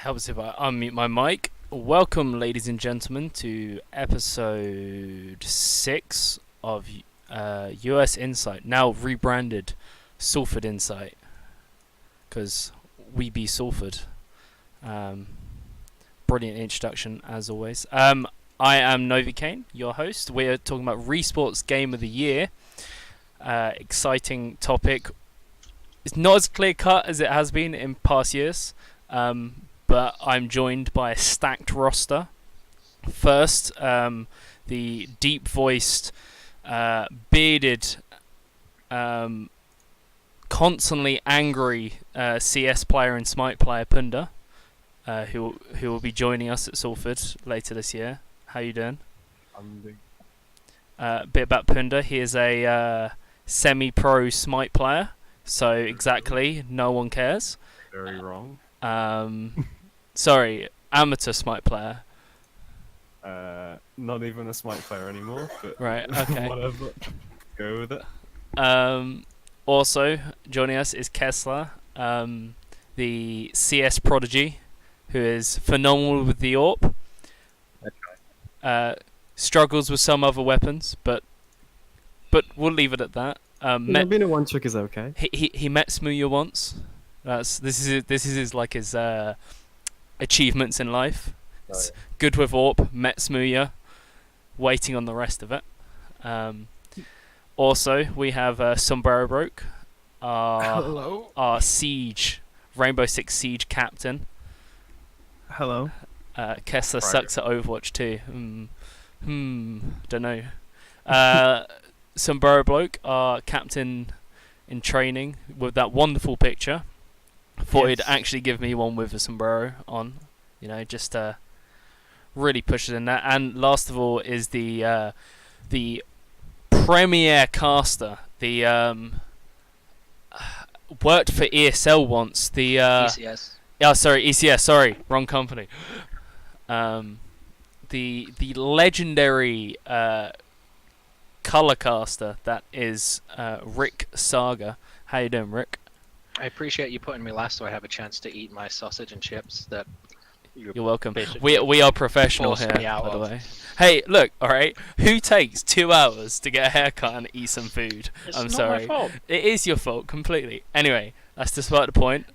Helps if I unmute my mic. Welcome, ladies and gentlemen, to episode 6 of US Insight, now rebranded Salford Insight, because we be Salford. Brilliant introduction, as always. I am Novi Kane, your host. We're talking about Ree-Sports Game of the Year. Exciting topic. It's not as clear-cut as it has been in past years. But I'm joined by a stacked roster. First, the deep-voiced, bearded, constantly angry CS player and Smite player Punda, who will be joining us at Salford later this year. How you doing? I'm doing. A bit about Punda. He is a semi-pro Smite player, so exactly no one cares. Very wrong. Sorry, amateur Smite player. Not even a Smite player anymore, but Right, okay. Whatever. Go with it. Also joining us is Kessler, the CS prodigy, who is phenomenal with the AWP. Struggles with some other weapons, but we'll leave it at that. Being a one trick is okay. He met Smooya once. This is his achievements in life. It's good with AWP, met Smooya, waiting on the rest of it. Also, we have Sombrero Broke, Hello. our Siege, Rainbow Six Siege captain. Hello. Kessler sucks at Overwatch too. Don't know. Sombrero Bloke, our captain in training, with that wonderful picture. Thought he'd actually give me one with a sombrero on, just really push it in there. And last of all is the premier caster, the worked for ESL once. The ECS. ECS. Sorry, wrong company. The legendary color caster that is Rick Saga. How you doing, Rick? I appreciate you putting me last so I have a chance to eat my sausage and chips that you're welcome. We are professional here, by the way. Hey, look, alright, who takes 2 hours to get a haircut and eat some food? I'm sorry. It's not my fault. It is your fault, completely. Anyway, that's despite the point.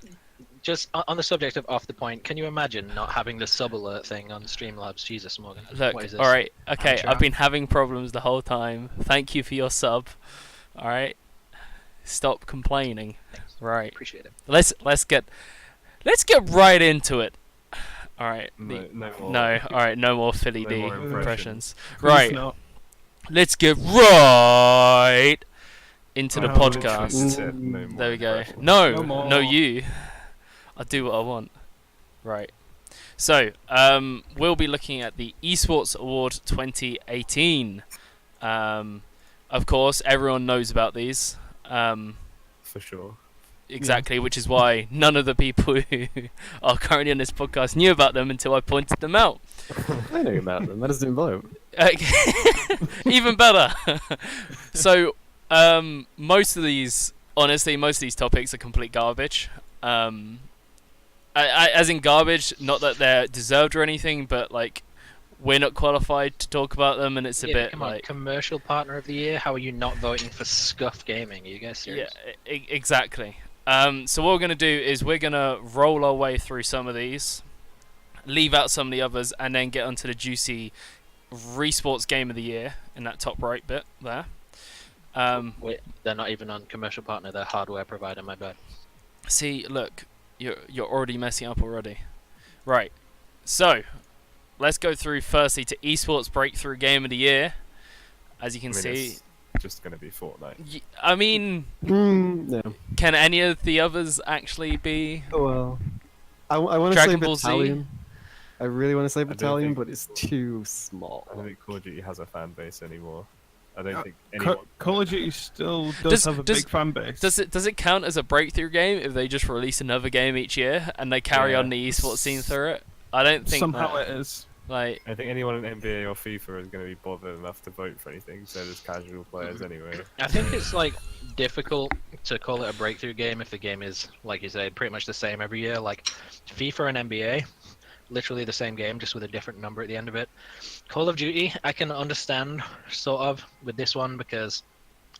Just on the subject of off the point, can you imagine not having the sub alert thing on Streamlabs? Jesus, Morgan. Look, what is this? alright, okay, Amateur I've been having problems the whole time. Thank you for your sub. Alright? Stop complaining. Right. Appreciate it. Let's get right into it. All right. No more. No. All right. No more Philly D more impressions. Please Right. no. Let's get right into the Oh, podcast. Said no more There we go. impressions. No, No more. no, you. I do what I want. Right. So, we'll be looking at the Esports Award 2018. Of course, everyone knows about these. For sure. Exactly, which is why none of the people who are currently on this podcast knew about them until I pointed them out. I know about them. That doesn't vote. Even better. So, most of these topics are complete garbage. As in garbage, not that they're deserved or anything, but like we're not qualified to talk about them, and it's a bit come on, like commercial partner of the year. How are you not voting for Scuff Gaming? Are you guys serious? Yeah, exactly. So what we're gonna do is we're gonna roll our way through some of these, leave out some of the others, and then get onto the juicy Ree-Sports Game of the Year in that top right bit there. Wait, they're not even on commercial partner. They're hardware provider. My bad. See, look, you're already messing up already. Right. So let's go through firstly to Esports Breakthrough Game of the Year. As you can see, it's just going to be Fortnite. I mean, Yeah. can any of the others actually be? Oh, well. I want to say Dragon Ball Z? Battalion. I really want to say don't Battalion, think- but it's too small. I don't think Call of Duty has a fan base anymore. I don't think Ca- anyone. Call of Duty still Does- does have a does- big fan base. Does it count as a breakthrough game if they just release another game each year and they carry Yeah. on the esports scene through it? I don't think Somehow that, it is. like I think anyone in NBA or FIFA is going to be bothered enough to vote for anything. So there's casual players anyway. I think it's like difficult to call it a breakthrough game if the game is, like you said, pretty much the same every year. Like FIFA and NBA, literally the same game, just with a different number at the end of it. Call of Duty, I can understand sort of with this one because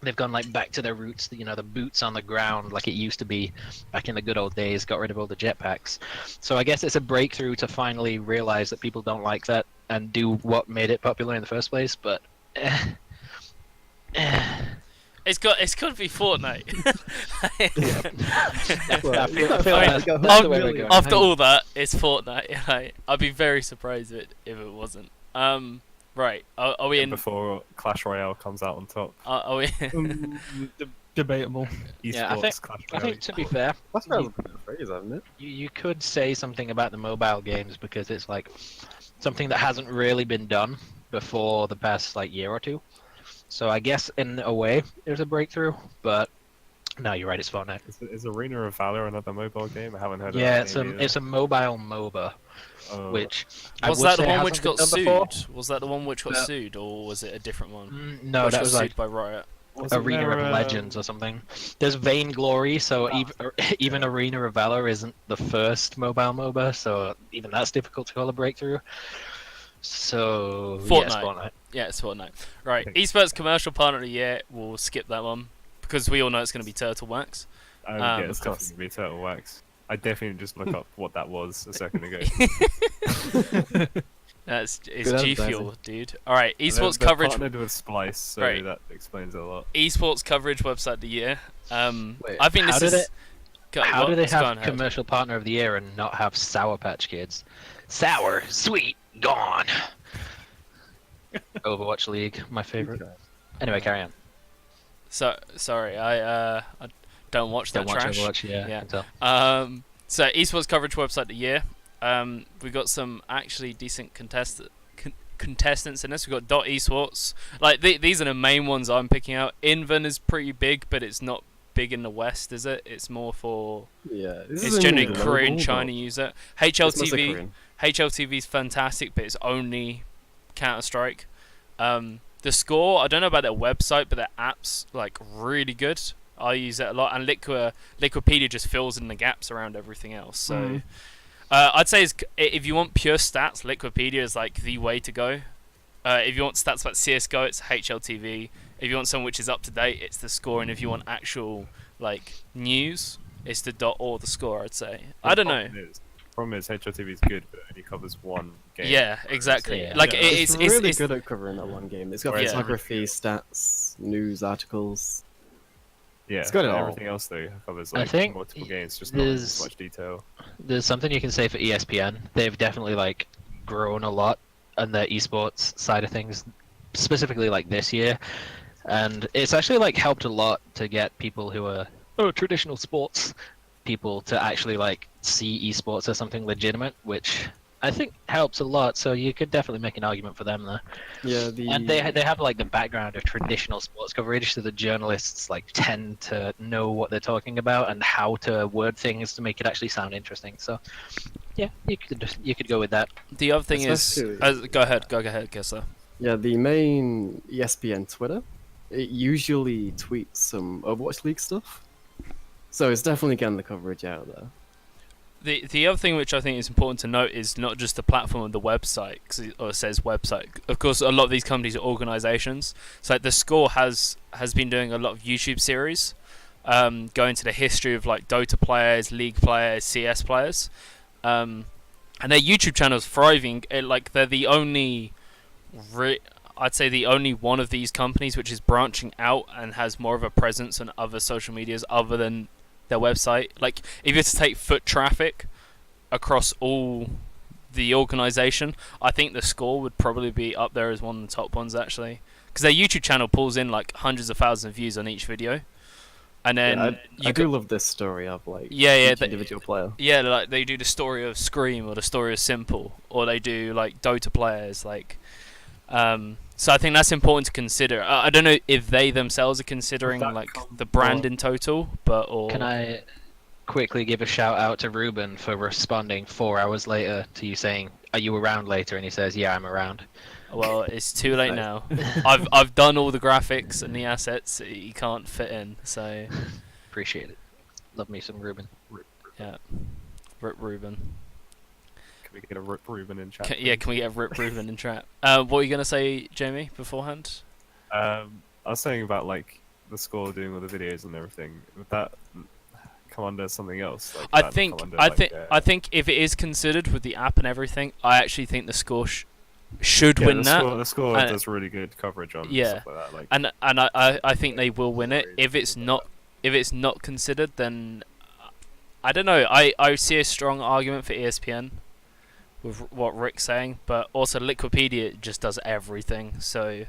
they've gone like back to their roots, you know, the boots on the ground like it used to be back in the good old days, got rid of all the jetpacks. So I guess it's a breakthrough to finally realize that people don't like that and do what made it popular in the first place, but it's got to be Fortnite. I feel like that's the way we're going. After all that, it's Fortnite. Like, I'd be very surprised if it wasn't. Right, are we in? Before Clash Royale comes out on top. Are we? Debatable. Yeah, Esports Clash I Royale. think to be fair, That's a good phrase, hasn't it? you could say something about the mobile games because it's like something that hasn't really been done before the past like year or two. So I guess in a way there's a breakthrough, but no, you're right, it's Fortnite. Is Arena of Valor another mobile game? I haven't heard Yeah, of it's that. it's a mobile MOBA, Oh, which Was I would that the say one hasn't which been got done sued? before. Was that the one which got No. sued, or was it a different one? No, which that got was sued like by Riot. wasn't Arena there, of Legends or something. There's Vainglory, so even Arena of Valor isn't the first mobile MOBA, so even that's difficult to call a breakthrough. So yes, Fortnite. Fortnite. Yeah, it's Fortnite. Right, Okay. esports commercial partner of the year. We'll skip that one because we all know it's going to be Turtle Wax. yeah, it's of course. definitely gonna be Turtle Wax. I definitely just look up what that was a second ago. It's Good G Fuel, advertising. dude. All right, esports They're coverage. partnered with Splice, so Right. that explains a lot. Esports coverage website of the year. Wait, I think how this did is. Go- How what? do they Let's go have ahead. commercial partner of the year and not have Sour Patch Kids? Sour, sweet, gone. Overwatch League, my favorite. Anyway, carry on. So sorry, I don't watch that Don't watch trash. Overwatch, yeah. Yeah. I can tell. So esports coverage website of the year. We got some actually decent contestants in this. We got Dot Esports. Like these are the main ones I'm picking out. Inven is pretty big, but it's not big in the West, is it? It's more for Yeah, this it's isn't generally global, Korean but China user. it's mostly HLTV. Korean. HLTV is fantastic, but it's only Counter Strike. The Score, I don't know about their website, but their app's like really good. I use it a lot, and Liquipedia just fills in the gaps around everything else. So I'd say if you want pure stats, Liquipedia is like the way to go. If you want stats about CS:GO, it's HLTV. If you want something which is up to date, it's the Score, and if you want actual like news, it's the Dot or the Score. I'd say. I don't know. Problem is HLTV is good, but it only covers one game. Yeah, exactly. Yeah. Like Yeah. It's really it's good at covering that one game. It's got Yeah. photography, stats, news articles. Yeah, It's got it but all. everything else though covers I like think multiple games, just not in there's- as much detail. There's something you can say for ESPN. They've definitely like grown a lot on the esports side of things, specifically like this year, and it's actually like helped a lot to get people who are traditional sports people to actually like see esports as something legitimate, which I think helps a lot. So you could definitely make an argument for them there. Yeah, And they have like the background of traditional sports coverage, so the journalists like tend to know what they're talking about and how to word things to make it actually sound interesting. So yeah, you could go with that. the other thing Especially- is. Go ahead, Kessler. Yeah, the main ESPN Twitter, it usually tweets some Overwatch League stuff. So it's definitely getting the coverage out there. The other thing which I think is important to note is not just the platform of the website, or it says website. Of course, a lot of these companies are organisations. So like the Score has been doing a lot of YouTube series, going to the history of like Dota players, League players, CS players, and their YouTube channel is thriving. They're the only, I'd say the only one of these companies which is branching out and has more of a presence on other social medias other than their website. Like if you were to take foot traffic across all the organisation, I think the Score would probably be up there as one of the top ones actually, because their YouTube channel pulls in like hundreds of thousands of views on each video. And then I do love this story of like yeah, each individual player. yeah, like they do the story of Scream or the story of Simple, or they do like Dota players, like. So I think that's important to consider. I don't know if they themselves are considering that like comes the brand from- in total, but or Can I quickly give a shout out to Ruben for responding 4 hours later to you saying, "Are you around later?" And he says, "Yeah, I'm around." well, it's too late Nice. now. I've done all the graphics and the assets. You can't fit in, so Appreciate it. Love me some Ruben. yeah. Rip Ruben. Can we get a Rip Ruben in chat? Yeah, can we get Rip Ruben in chat? What were you gonna say, Jamie, beforehand? I was saying about like the score doing all the videos and everything. Would that come under something else? Like, I that think come under, I like, think I think if it is considered with the app and everything, I actually think the score should yeah, win the that. Score, the score and- does really good coverage on Yeah. stuff like that. Like, And I think they will win it. If it's not considered, then I don't know. I see a strong argument for ESPN with what Rick's saying, but also Liquipedia just does everything. So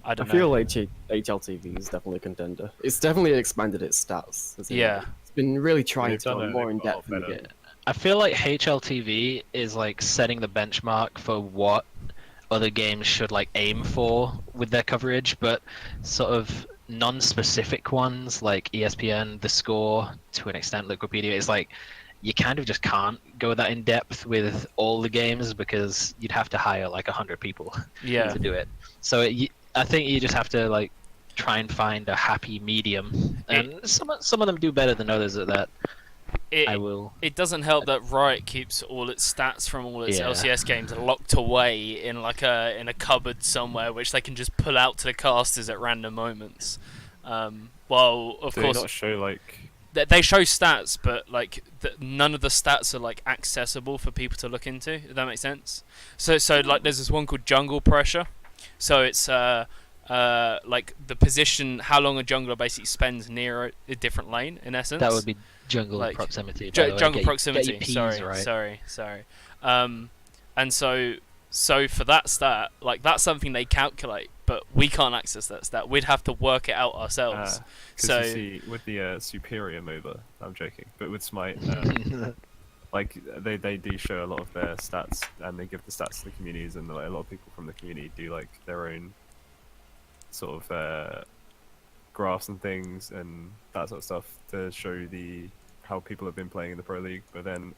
I I don't know. feel like HLTV is definitely a contender. It's definitely expanded its stats. As in, Yeah. like, it's been really trying they've to done go it, more they've in got a lot depth in the better. game. I feel like HLTV is like setting the benchmark for what other games should like aim for with their coverage, but sort of non-specific ones like ESPN, The Score, to an extent Wikipedia is like you kind of just can't go that in depth with all the games because you'd have to hire like 100 people Yeah. to do it. So I think you just have to like try and find a happy medium, and some of them do better than others at that. It, I will. It doesn't help that Riot keeps all its stats from all its Yeah. LCS games locked away in like in a cupboard somewhere, which they can just pull out to the casters at random moments. Well, of do they course, not show like? they show stats, but like none of the stats are like accessible for people to look into. If that makes sense. So like there's this one called Jungle Pressure. So it's like the position, how long a jungler basically spends near a different lane. In essence, That would be jungle like, proximity. by the way. jungle Get proximity. your Ps Sorry, right. sorry. And so for that stat, like that's something they calculate, but we can't access that stat. We'd have to work it out ourselves. Because So you see, with the superior MOBA, I'm joking, but with Smite, like they do show a lot of their stats, and they give the stats to the communities, and like, a lot of people from the community do like their own sort of graphs and things and that sort of stuff to show how people have been playing in the Pro League. But then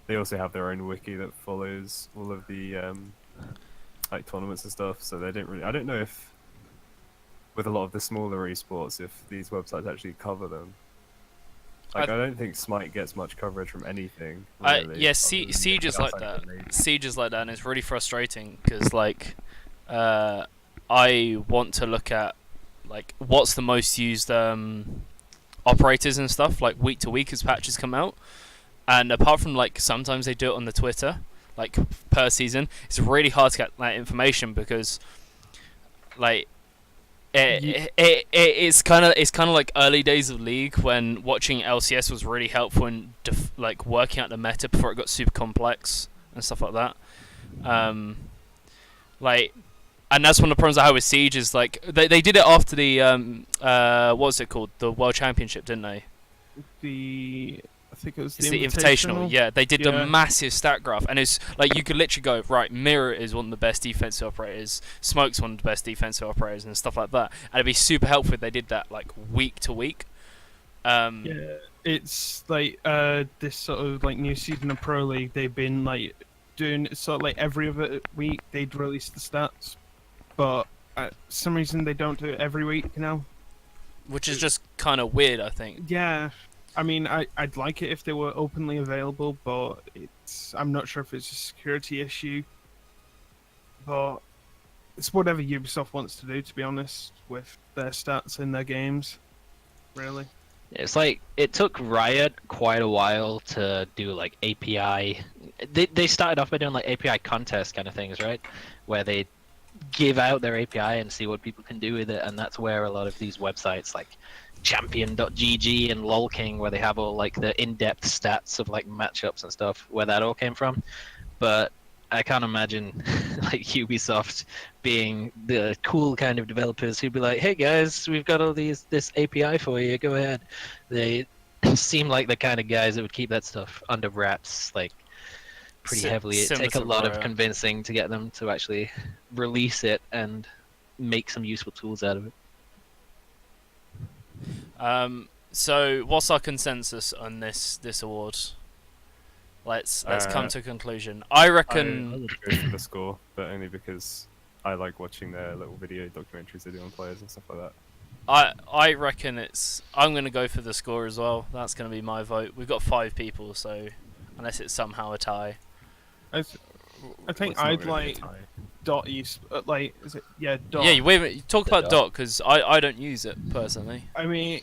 they also have their own wiki that follows all of the like tournaments and stuff. So they don't really. I don't know if with a lot of the smaller esports, if these websites actually cover them. Like I don't think Smite gets much coverage from anything. Really, yeah, other than Siege is like outside that. the league. Siege is like that, and it's really frustrating because like I want to look at like what's the most used operators and stuff like week to week as patches come out, and apart from like sometimes they do it on the Twitter like per season, it's really hard to get that information because like it's kind of like early days of League when watching LCS was really helpful in like working out the meta before it got super complex and stuff like that. Like, and that's one of the problems I have with Siege is like they did it after the what was it called, the World Championship, didn't they? I think it was It's the Invitational. Yeah, they did the Yeah. massive stat graph, and it's like you could literally go right. Mirror is one of the best defensive operators. Smoke's one of the best defensive operators, and stuff like that. And it'd be super helpful if they did that like week to week. Yeah, it's like this sort of like new season of Pro League. They've been like doing sort of like every other week they'd release the stats, but for some reason they don't do it every week now. Which is just kind of weird, I think. Yeah, I mean, I'd like it if they were openly available, but I'm not sure if it's a security issue. But it's whatever Ubisoft wants to do, to be honest, with their stats in their games. Really. It's like it took Riot quite a while to do like API. They started off by doing like API contest kind of things, right? Where they give out their API and see what people can do with it, and that's where a lot of these websites like Champion.gg and LolKing, where they have all like the in-depth stats of like matchups and stuff, where that all came from. But I can't imagine like Ubisoft being the cool kind of developers who'd be like, "Hey guys, we've got all this API for you. Go ahead." They seem like the kind of guys that would keep that stuff under wraps, like pretty heavily. It'd Similar take a to lot of Riot. convincing to get them to actually release it and make some useful tools out of it. So what's our consensus on this award? Let's come to a conclusion. I I reckon. would go for the score, but only because I like watching their little video documentaries they do on players and stuff like that. I reckon it's. I'm going to go for the score as well. That's going to be my vote. We've got 5 people, so unless it's somehow a tie. I think It's not I'd really a like tie. Dot like is it Dot. Yeah, you wait a minute. You talk The about dot. Dot because I don't use it personally. I mean,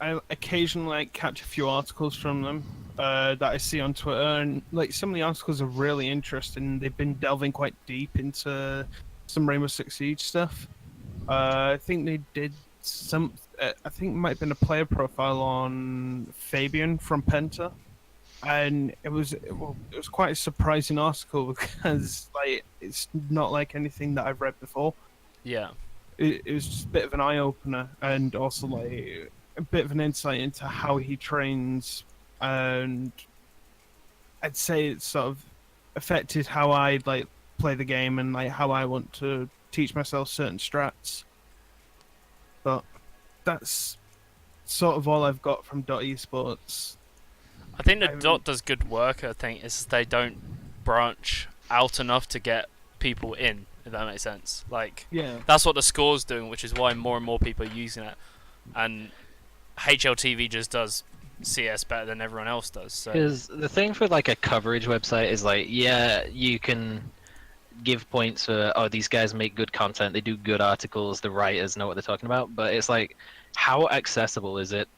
I occasionally like, catch a few articles from them that I see on Twitter, and like some of the articles are really interesting. They've been delving quite deep into some Rainbow Six Siege stuff. I think they did some. I think it might have been a player profile on Fabian from Penta, and it was quite a surprising article because like it's not like anything that I've read before. Yeah. It was just a bit of an eye opener, and also like a bit of an insight into how he trains, and I'd say it's sort of affected how I like play the game and like how I want to teach myself certain strats. But that's sort of all I've got from Esports. I think the I'm- Dot does good work. I think it's they don't branch out enough to get people in. If that makes sense. Like Yeah, that's what the score's doing, which is why more and more people are using it. And HLTV just does CS better than everyone else does. So Because the thing for like a coverage website is like, yeah, you can give points for, oh, these guys make good content, they do good articles, the writers know what they're talking about, but it's like, how accessible is it?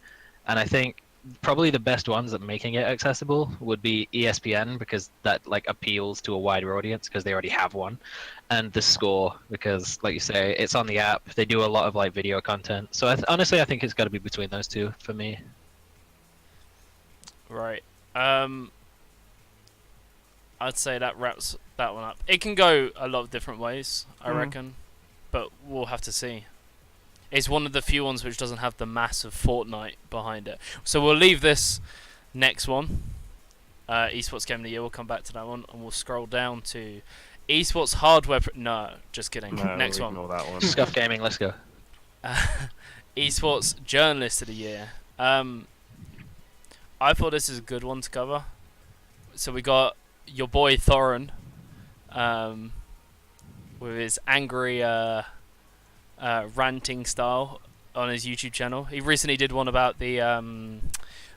And I think probably the best ones at making it accessible would be ESPN, because that like appeals to a wider audience because they already have one, and the score because, like you say, it's on the app. They do a lot of like video content. So honestly, I think it's got to be between those two for me. right. I'd say that wraps that one up. It can go a lot of different ways, I Mm. reckon, but we'll have to see. It's one of the few ones which doesn't have the massive Fortnite behind it. So we'll leave this next one. Esports Game of the Year. We'll come back to that one, and we'll scroll down to Esports Hardware. No, just kidding. No, Next we'll one. ignore that one. Scuff Gaming, let's go. Esports Journalist of the Year. I thought this is a good one to cover. So we got your boy Thorin, with his angry ranting style on his YouTube channel. He recently did one about the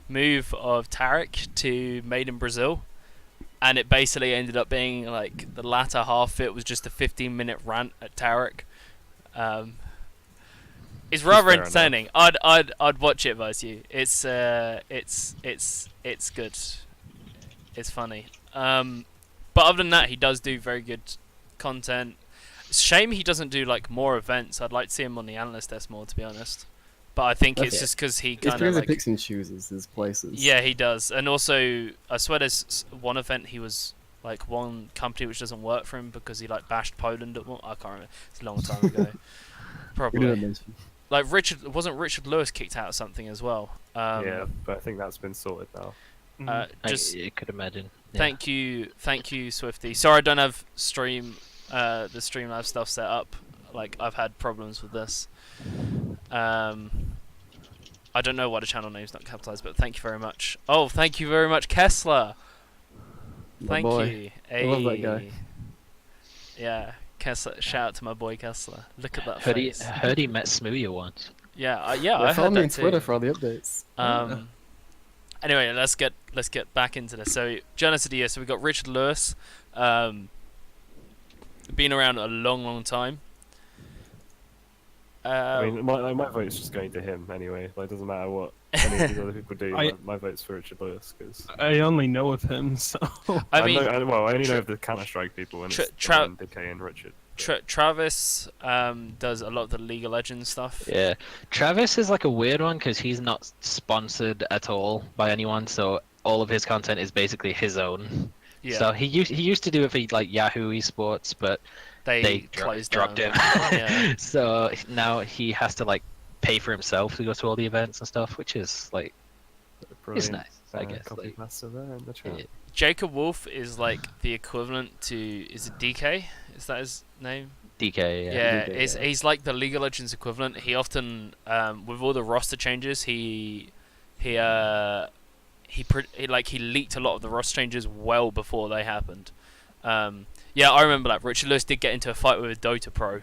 move of Tarek to Made in Brazil, and it basically ended up being like the latter half of it was just a 15-minute rant at Tarek. It's rather fair entertaining. I'd watch it if I was you. It's good. It's funny. But other than that, he does do very good content. It's a shame he doesn't do like more events. I'd like to see him on the analyst desk more, to be honest. But I think it's Okay. just because he It's kind of because like he picks and chooses his places. yeah, he does. And also, I swear there's one event he was like one company which doesn't work for him because he like bashed Poland at one. I can't remember. It's a long time ago. We didn't Probably. mention. Like wasn't Richard Lewis kicked out of something as well? Yeah, but I think that's been sorted now. Just You could imagine. Yeah. thank you, Swifty. Sorry, I don't have the Streamlabs stuff set up. Like I've had problems with this. I don't know why the channel name's not capitalized, but thank you very much. Oh, thank you very much, Kessler. My Thank boy. you. I love that guy. Hey. Yeah, Kessler. Shout out to my boy Kessler. Look at that Heard face. he met Smooya once. Yeah, I Yeah, heard follow me that on too. Twitter for all the updates. Anyway, let's get back into this. So, Journalist of the Year. So we got Richard Lewis, been around a long time. I mean, my vote's just going to him anyway. Like, it doesn't matter what any of these other people do. My vote's for Richard Lewis because I only know of him, so I mean, I only know of the Counter-Strike people, and it's Decay and Richard. Travis does a lot of the League of Legends stuff. Yeah, Travis is like a weird one because he's not sponsored at all by anyone, so all of his content is basically his own. Yeah, So he used to do it for like Yahoo Esports, but they closed dropped down. him. Yeah. So now he has to like pay for himself to go to all the events and stuff, which is like it's Brilliant. nice, I guess. Copy Like, master there in the chat. yeah. Jacob Wolf is like the equivalent to, is it DK? Is that his name? DK, Yeah, DK, yeah. he's like the League of Legends equivalent. He often, with all the roster changes, he leaked a lot of the roster changes well before they happened. Yeah, I remember that. Richard Lewis did get into a fight with a Dota pro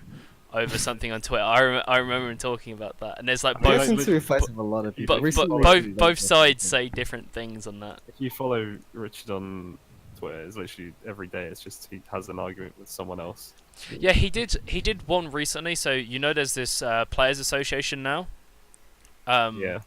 over something on Twitter. I remember him talking about that. And there's like I mean, I've both, been through fights with a lot of people. but Recently, both sides say different things on that. If you follow Richard on Twitter, it's literally every day. It's just he has an argument with someone else. Yeah, he did one recently. So you know, there's this players association now. Yeah.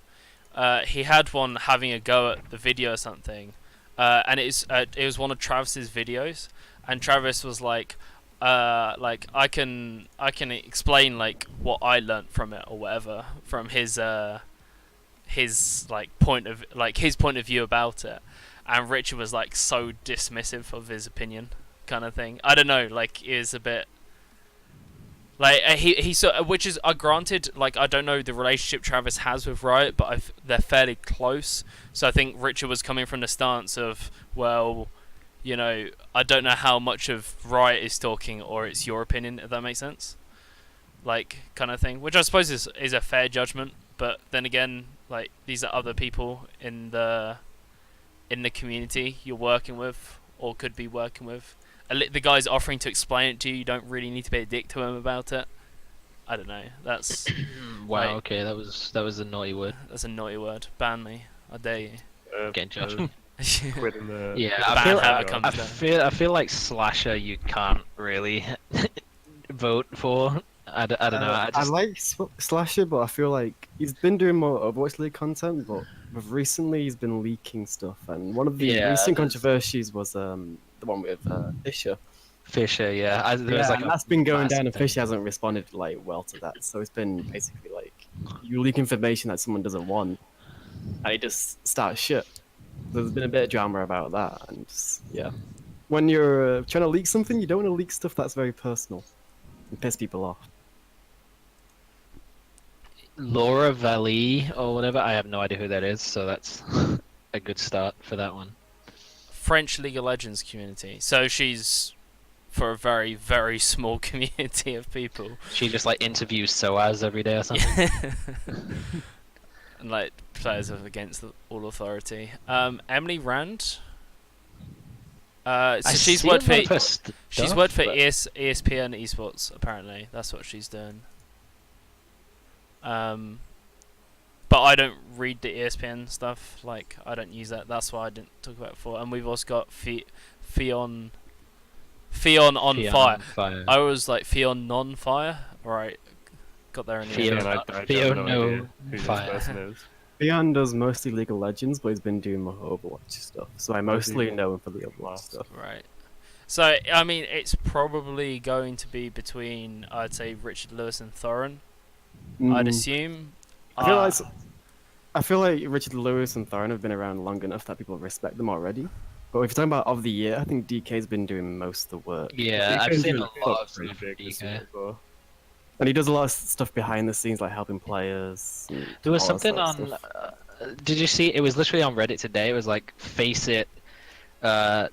He had one having a go at the video or something, and it was one of Travis's videos, and Travis was like I can explain like what I learnt from it or whatever from his like point of view about it, and Richard was like so dismissive of his opinion, kind of thing. I don't know, like it was a bit. Like which is granted. Like I don't know the relationship Travis has with Riot, but they're fairly close. So I think Richard was coming from the stance of, well, you know, I don't know how much of Riot is talking or it's your opinion. If that makes sense, like kind of thing. Which I suppose is a fair judgment. But then again, like these are other people in the community you're working with or could be working with. The guy's offering to explain it to you. You don't really need to be a dick to him about it. I don't know. That's Wow. like, Okay, that was a naughty word. that's a naughty word. Ban me. I dare you. Getting judged. Quit in the Yeah, The I ban feel, habit comes down. I feel like Slasher you can't really vote for. I don't know. I like Slasher, but I feel like he's been doing more Overwatch League content, but recently he's been leaking stuff. And one of the Yeah, recent there's- controversies was the one with Fisher. Fisher, yeah. There was Yeah, like and a that's been going down, and massive Fisher thing. hasn't responded like well to that. So it's been basically like you leak information that someone doesn't want, and it just starts shit. So there's been a bit of drama about that, and just, yeah, when you're trying to leak something, you don't want to leak stuff that's very personal and piss people off. Laura Valley or whatever. I have no idea who that is, so that's a good start for that one. French League of Legends community. So she's for a very, very small community of people. She just like interviews SOAS every day or something. And like players of against all authority. Emily Rand. So I she's see worked a lot for of her stuff, but- ESPN Esports apparently. That's what she's doing. But I don't read the ESPN stuff. Like I don't use that. That's why I didn't talk about it before. And we've also got Fion on fire. I was like Fion non fire. Right, got there in the Fion- end. I don't Theo have no idea who this fire. person is. Leon does mostly League of Legends, but he's been doing more Overwatch stuff. So I mostly know him for the Overwatch stuff. Right. So I mean, it's probably going to be between I'd say Richard Lewis and Thorin. I'd Mm, assume. I feel like Richard Lewis and Thorin have been around long enough that people respect them already. But if you're talking about of the year, I think DK's been doing most of the work. Yeah, I've DK's seen a doing lot of pretty stuff from big this year DK. as well. And he does a lot of stuff behind the scenes, like helping players. and There was all that something sort of on. stuff. Did you see? It was literally on Reddit today. It was like Face It.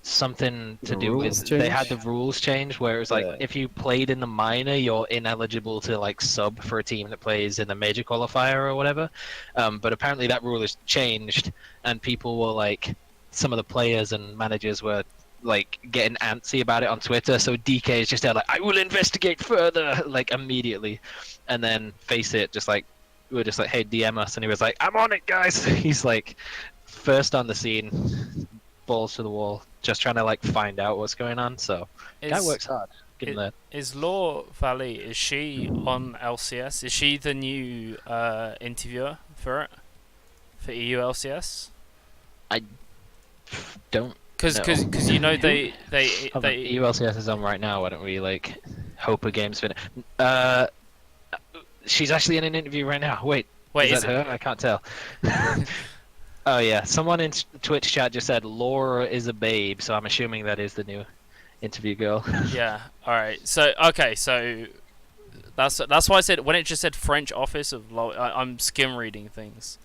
Something to The do rules with they had the change? rules change where it was like Yeah. if you played in the minor, you're ineligible to like sub for a team that plays in the major qualifier or whatever. But apparently that rule has changed, and people were like, some of the players and managers were like getting antsy about it on Twitter. So DK is just there like, I will investigate further, like immediately, and then Face It just like we were just like, hey, DM us, and he was like, I'm on it, guys. He's like first on the scene. Balls to the wall, just trying to like find out what's going on. So guy works hard. Give him that. Is Law Valley? Is she on LCS? Is she the new interviewer for it for EU LCS? Don't. Because you know they ULCS is on right now. Why don't we like hope a game's finished? She's actually in an interview right now. Wait, wait is is that her? I can't tell. Oh yeah, someone in Twitch chat just said Laura is a babe, so I'm assuming that is the new interview girl. Yeah. All right. So okay. So that's why I said when it just said French office of I'm skim reading things.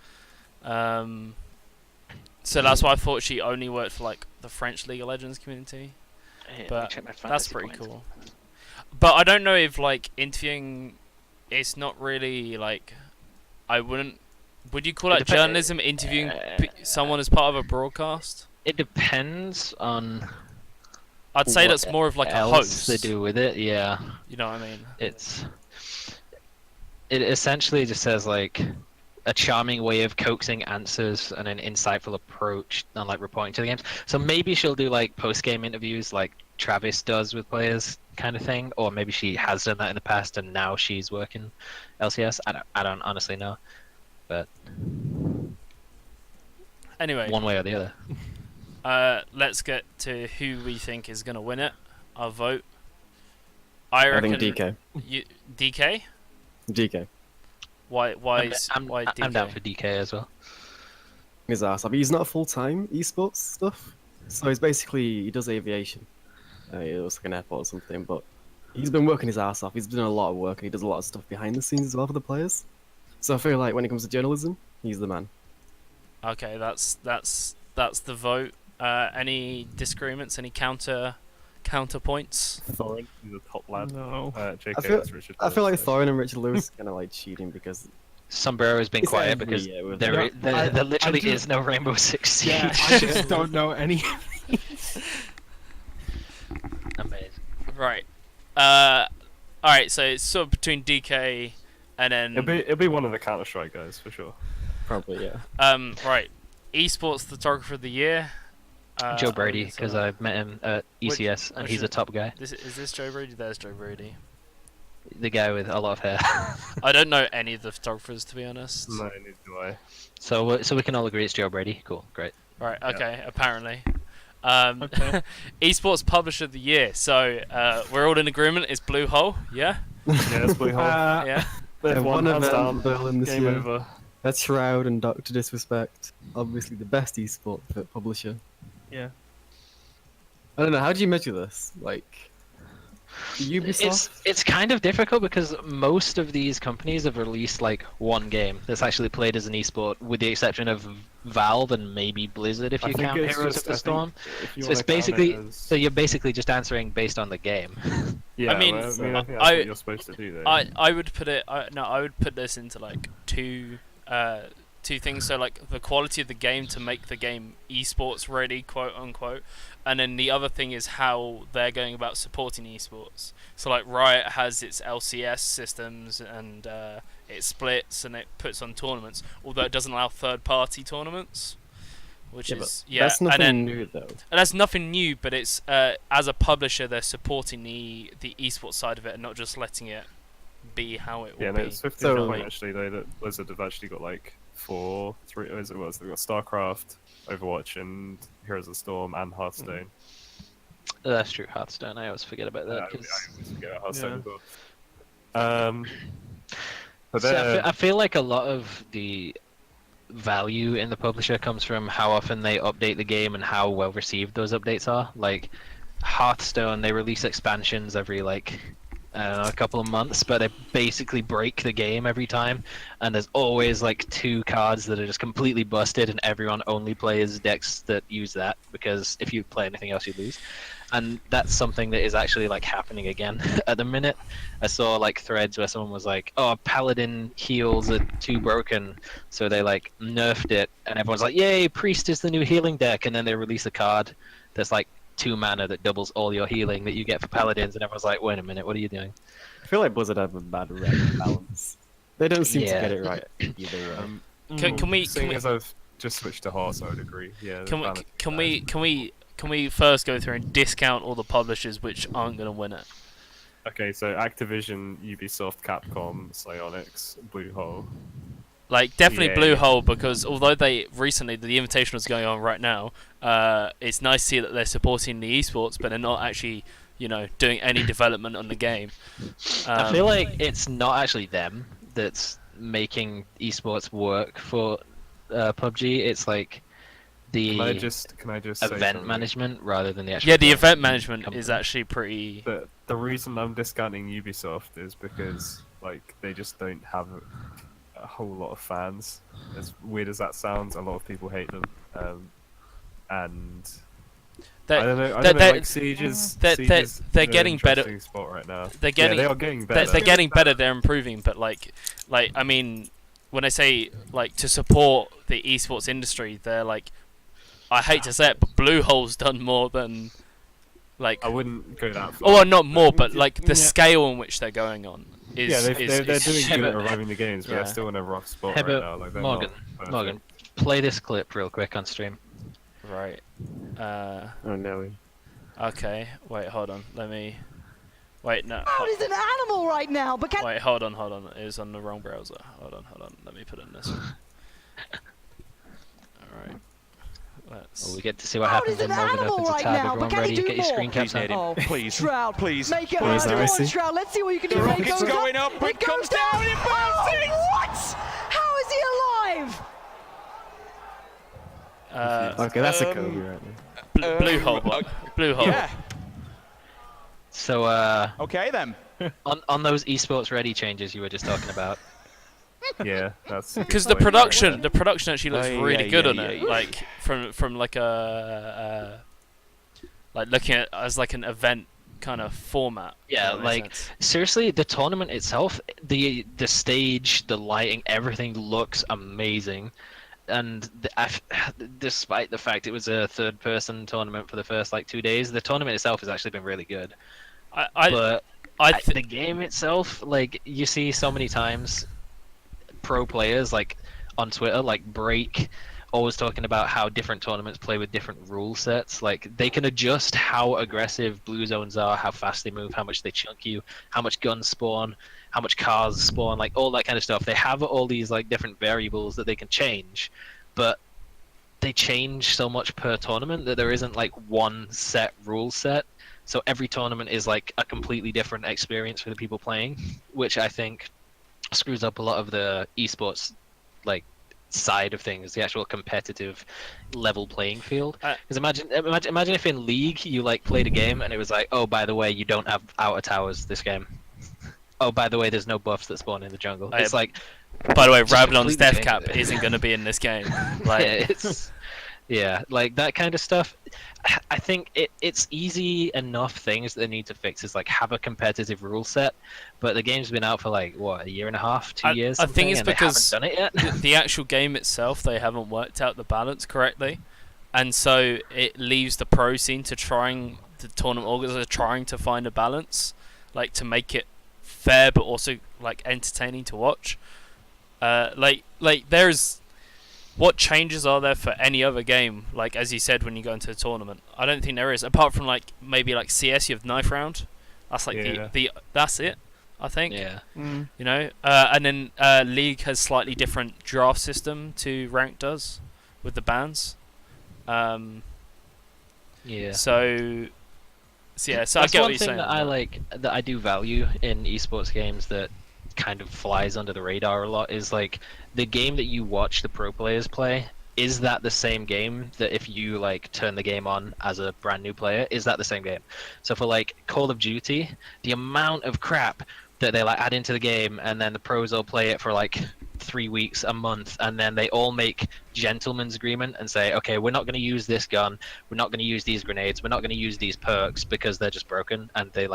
So that's why I thought she only worked for like the French League of Legends community. Hey, let me But check my that's fantasy pretty points. cool. But I don't know if like interviewing, it's not really like, I wouldn't. Would you call It that depe- journalism interviewing someone as part of a broadcast? It depends on I'd say what that's more of like a else host. they do with it. Yeah, You know what I mean? it essentially just says like a charming way of coaxing answers and an insightful approach and like reporting to the games. So maybe she'll do like post game interviews like Travis does with players kind of thing, or maybe she has done that in the past and now she's working LCS. I don't honestly know, but Anyway, one way or the other. let's get to who we think is gonna win it. Our vote. I I reckon think DK. You, DK. DK. Why I'm DK? down for DK as well. His ass off. He's not full time esports stuff, so he's basically he does aviation. It looks like an airport or something, but he's been working his ass off. He's doing a lot of work and he does a lot of stuff behind the scenes as well for the players. So I feel like when it comes to journalism, he's the man. Okay, that's the vote. Any disagreements? Any counterpoints? Thorin, he's a top lad. No. JK, I feel- that's Richard. I feel like Lewis, so- Thorin and Richard Lewis kind of like cheating because Sombrero has been It's quiet every because year with there, him. there, I- there literally I do- is no Rainbow Six Siege. Yeah, I just don't know any. Amazing. Right. All right. So it's sort of between DK and then It'll be one of the Counter Strike guys for sure. probably yeah. right. Esports photographer of the year. Joe I'm Brady, gonna say because that. I've met him at ECS and which he's a is- top guy. Is this Joe Brady? There's Joe Brady. The guy with a lot of hair. I don't know any of the photographers, to be honest. No, neither do I. So we can all agree it's Joe Brady. Cool, great. Right. Yeah. Okay. Apparently. Okay. Esports publisher of the year. So we're all in agreement. It's Bluehole. Yeah. Yeah, it's Blue Hole. Yeah. They've won one hands event down. Berlin this Game year. over. That's Shroud and Doctor Disrespect. Obviously the best esport publisher. Yeah. I don't know. How do you measure this? Like Ubisoft. It's kind of difficult because most of these companies have released like one game that's actually played as an esport, with the exception of Valve and maybe Blizzard if I you think count it's Heroes just- of the I think Storm. if you So wanna it's count basically it as- so you're basically just answering based on the game. Yeah, I mean, I think that's I- what you're supposed to do though. I would put it. I would put this into like two things. So like the quality of the game to make the game esports ready, quote unquote, and then the other thing is how they're going about supporting esports. So like Riot has its LCS systems and it splits and it puts on tournaments, although it doesn't allow third-party tournaments, which Yeah, is but that's nothing and then, new though. and that's nothing new, but it's as a publisher they're supporting the esports side of it and not just letting it be how it will Yeah, be. no, it's 50 So- point actually though that Blizzard have actually got like three. As it was, they've got StarCraft, Overwatch, and Heroes of the Storm, and Hearthstone. That's true, Hearthstone. I always forget about I that. always 'Cause forget about Hearthstone Yeah. as well. But See, they're I feel like a lot of the value in the publisher comes from how often they update the game and how well received those updates are. Like Hearthstone, they release expansions every like I don't know, a couple of months, but they basically break the game every time. And there's always like 2 cards that are just completely busted, and everyone only plays decks that use that because if you play anything else, you lose. And that's something that is actually like happening again at the minute. I saw like threads where someone was like, "Oh, Paladin heals are too broken," so they like nerfed it, and everyone's like, "Yay, Priest is the new healing deck!" And then they release a card that's like 2 mana that doubles all your healing that you get for Paladins, and everyone's like, "Wait a minute, what are you doing?" I feel like Blizzard have a bad rep balance. They don't seem to Yeah. get it right either way. Can we seeing as I've just switched to Hearts, I would agree. Yeah. can we first go through and discount all the publishers which aren't going to win it? Okay, so Activision, Ubisoft, Capcom, Psyonix, Bluehole. Like definitely Yeah. Bluehole, because although they recently the invitation is going on right now, it's nice to see that they're supporting the esports, but they're not actually doing any development on the game. I feel like it's not actually them that's making esports work for PUBG, it's like Can I the just say event something? management rather than the actual. Yeah, the game event management is company. actually pretty. The reason I'm discounting Ubisoft is because like they just don't have a whole lot of fans. As weird as that sounds, a lot of people hate them. And They're, I don't know. they're- Like Siege is they're- Siege they're- is they're in an getting better. interesting spot right now. They're getting. Yeah, they are getting They're, better. they're getting better. They're improving. But like I mean, when I say like to support the esports industry, they're like, I hate to say it, but Bluehole's done more than like. I wouldn't go that far. Oh, well, not more, but like the Yeah. scale in which they're going on is. Yeah, is they're doing Yeah, good at but- reviving the games, but Yeah. they're still in a rough spot Hey, right but now. Like they're Morgan, not perfect. Morgan, play this clip real quick on stream. Right. Oh no. Okay. Wait. Hold on. Let me. Wait. No. Crowd is an animal right now, but can Wait. Hold on. Hold on. It was on the wrong browser. Hold on. Let me put it in this one. All right. Let's. Well, we get to see what Crowd happens is when an Morgan animal opens a right tab. now, but Everyone can he ready? do Get your more? screen caps on. Oh, Please, Shroud, please. make it Please, hard. Come on, Icy. Shroud. Let's see what you can do. The It rocket's goes going up, it comes down, it bounces! Oh, what? How is he alive? Okay, that's a Um, Kobe right there. Blue hole. Blue hole. Yeah. So, Okay then. on those esports ready changes you were just talking about, Yeah, that's Because the production actually looks Oh, really yeah, good yeah, on yeah, it. yeah. Like from like a like looking at as like an event kind of format. if Yeah, that makes like, sense. seriously, the tournament itself, the stage, the lighting, everything looks amazing. And despite the fact it was a third-person tournament for the first like 2 days, the tournament itself has actually been really good. I But I the game itself, like, you see so many times pro players like on Twitter like break always talking about how different tournaments play with different rule sets. Like, they can adjust how aggressive blue zones are, how fast they move, how much they chunk you, how much guns spawn, how much cars spawn, like all that kind of stuff. They have all these like different variables that they can change, but they change so much per tournament that there isn't like one set rule set. So every tournament is like a completely different experience for the people playing, which I think screws up a lot of the esports like side of things, the actual competitive level playing field. Because imagine if in League you like played a game and it was like, oh, by the way, you don't have outer towers this game. Oh, by the way, there's no buffs that spawn in the jungle. It's like, by the way, just Rabnon's completely death change cap it. isn't going to be in this game. yeah, Like it's yeah, like that kind of stuff. I think it's easy enough things that they need to fix is like have a competitive rule set, but the game's been out for like what, a year and a half, 2 years. I think something, it's and they because haven't done it yet. the actual game itself, they haven't worked out the balance correctly, and so it leaves the pro scene to the tournament organizers are trying to find a balance, like to make it fair but also like entertaining to watch. Like there's what changes are there for any other game? Like as you said, when you go into a tournament, I don't think there is. Apart from like maybe like CS, you have knife round. That's like Yeah. the that's it. I think. Yeah. Mm. You know, and then League has slightly different draft system to Rank does with the bans. Yeah. So yeah, so That's I get one what you're thing saying. that I like, that I do value in esports games that kind of flies under the radar a lot is like the game that you watch the pro players play. Is that the same game that if you like turn the game on as a brand new player, is that the same game? So for like Call of Duty, the amount of crap that they like add into the game, and then the pros all play it for like 3 weeks, a month, and then they all make gentleman's agreement and say, okay, we're not going to use this gun, we're not going to use these grenades, we're not going to use these perks because they're just broken, and they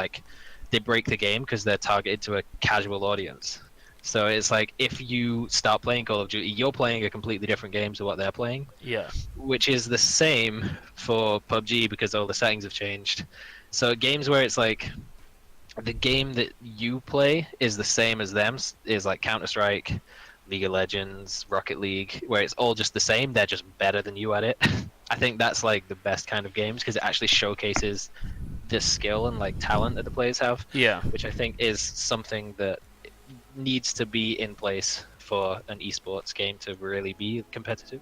break the game because they're targeted to a casual audience. So it's like if you start playing Call of Duty, you're playing a completely different game to what they're playing, Yeah. which is the same for PUBG because all the settings have changed. So games where it's like the game that you play is the same as them, is like Counter-Strike, League of Legends, Rocket League, where it's all just the same, they're just better than you at it. I think that's like the best kind of games because it actually showcases the skill and like talent that the players have, Yeah. which I think is something that needs to be in place for an esports game to really be competitive.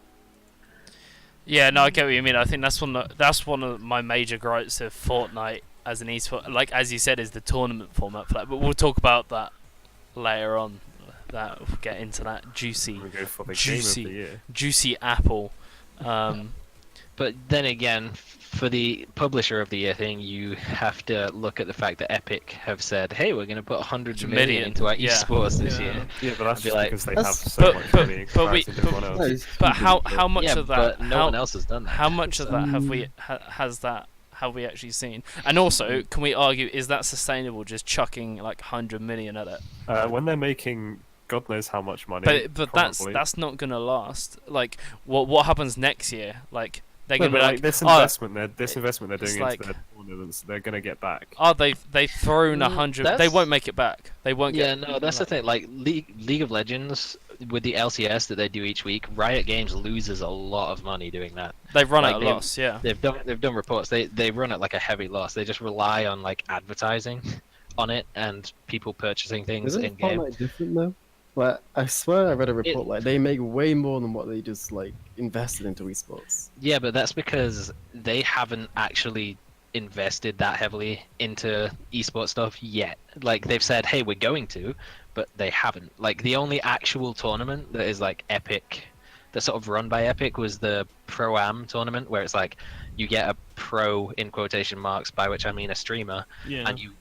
Yeah, no, I get what you mean. I think that's one of my major gripes of Fortnite as an esport. Like as you said, is the tournament format for that. But we'll talk about that later on. that get into that juicy, We go for the juicy, game of the year. juicy apple. Um, But then again, for the publisher of the year thing, you have to look at the fact that Epic have said, "Hey, we're going to put 100 million into our yeah. esports this Yeah. year." Yeah, but that's I'd be just like- because they have That's- so But- much but- money in but we- comparison to everyone No, else. it's but how stupid. much Yeah, of that? but no how, one else has done that. How much of that have we actually seen? And also, can we argue, is that sustainable? Just chucking like 100 million at it? When they're making God knows how much money. But probably. that's not gonna last. Like, what happens next year? Like, they're No, gonna but be like like, this oh, investment they're it's doing like- into their tournaments, they're gonna get back. oh, they've thrown 100. They That's- won't make it back. They won't Yeah, get. no, that's the thing. Like League of Legends with the LCS that they do each week, Riot Games loses a lot of money doing that. They've run like, at a they- loss. Yeah. They've done reports. They run at like a heavy loss. They just rely on like advertising on it and people purchasing things in Isn't game. Fortnite different though? Like, I swear I read a report like they make way more than what they just like invested into esports. Yeah, but that's because they haven't actually invested that heavily into esports stuff yet. Like they've said, "Hey, we're going to," but they haven't. Like the only actual tournament that is like Epic, that's sort of run by Epic, was the Pro-Am tournament, where it's like you get a pro in quotation marks, by which I mean a streamer, Yeah. and you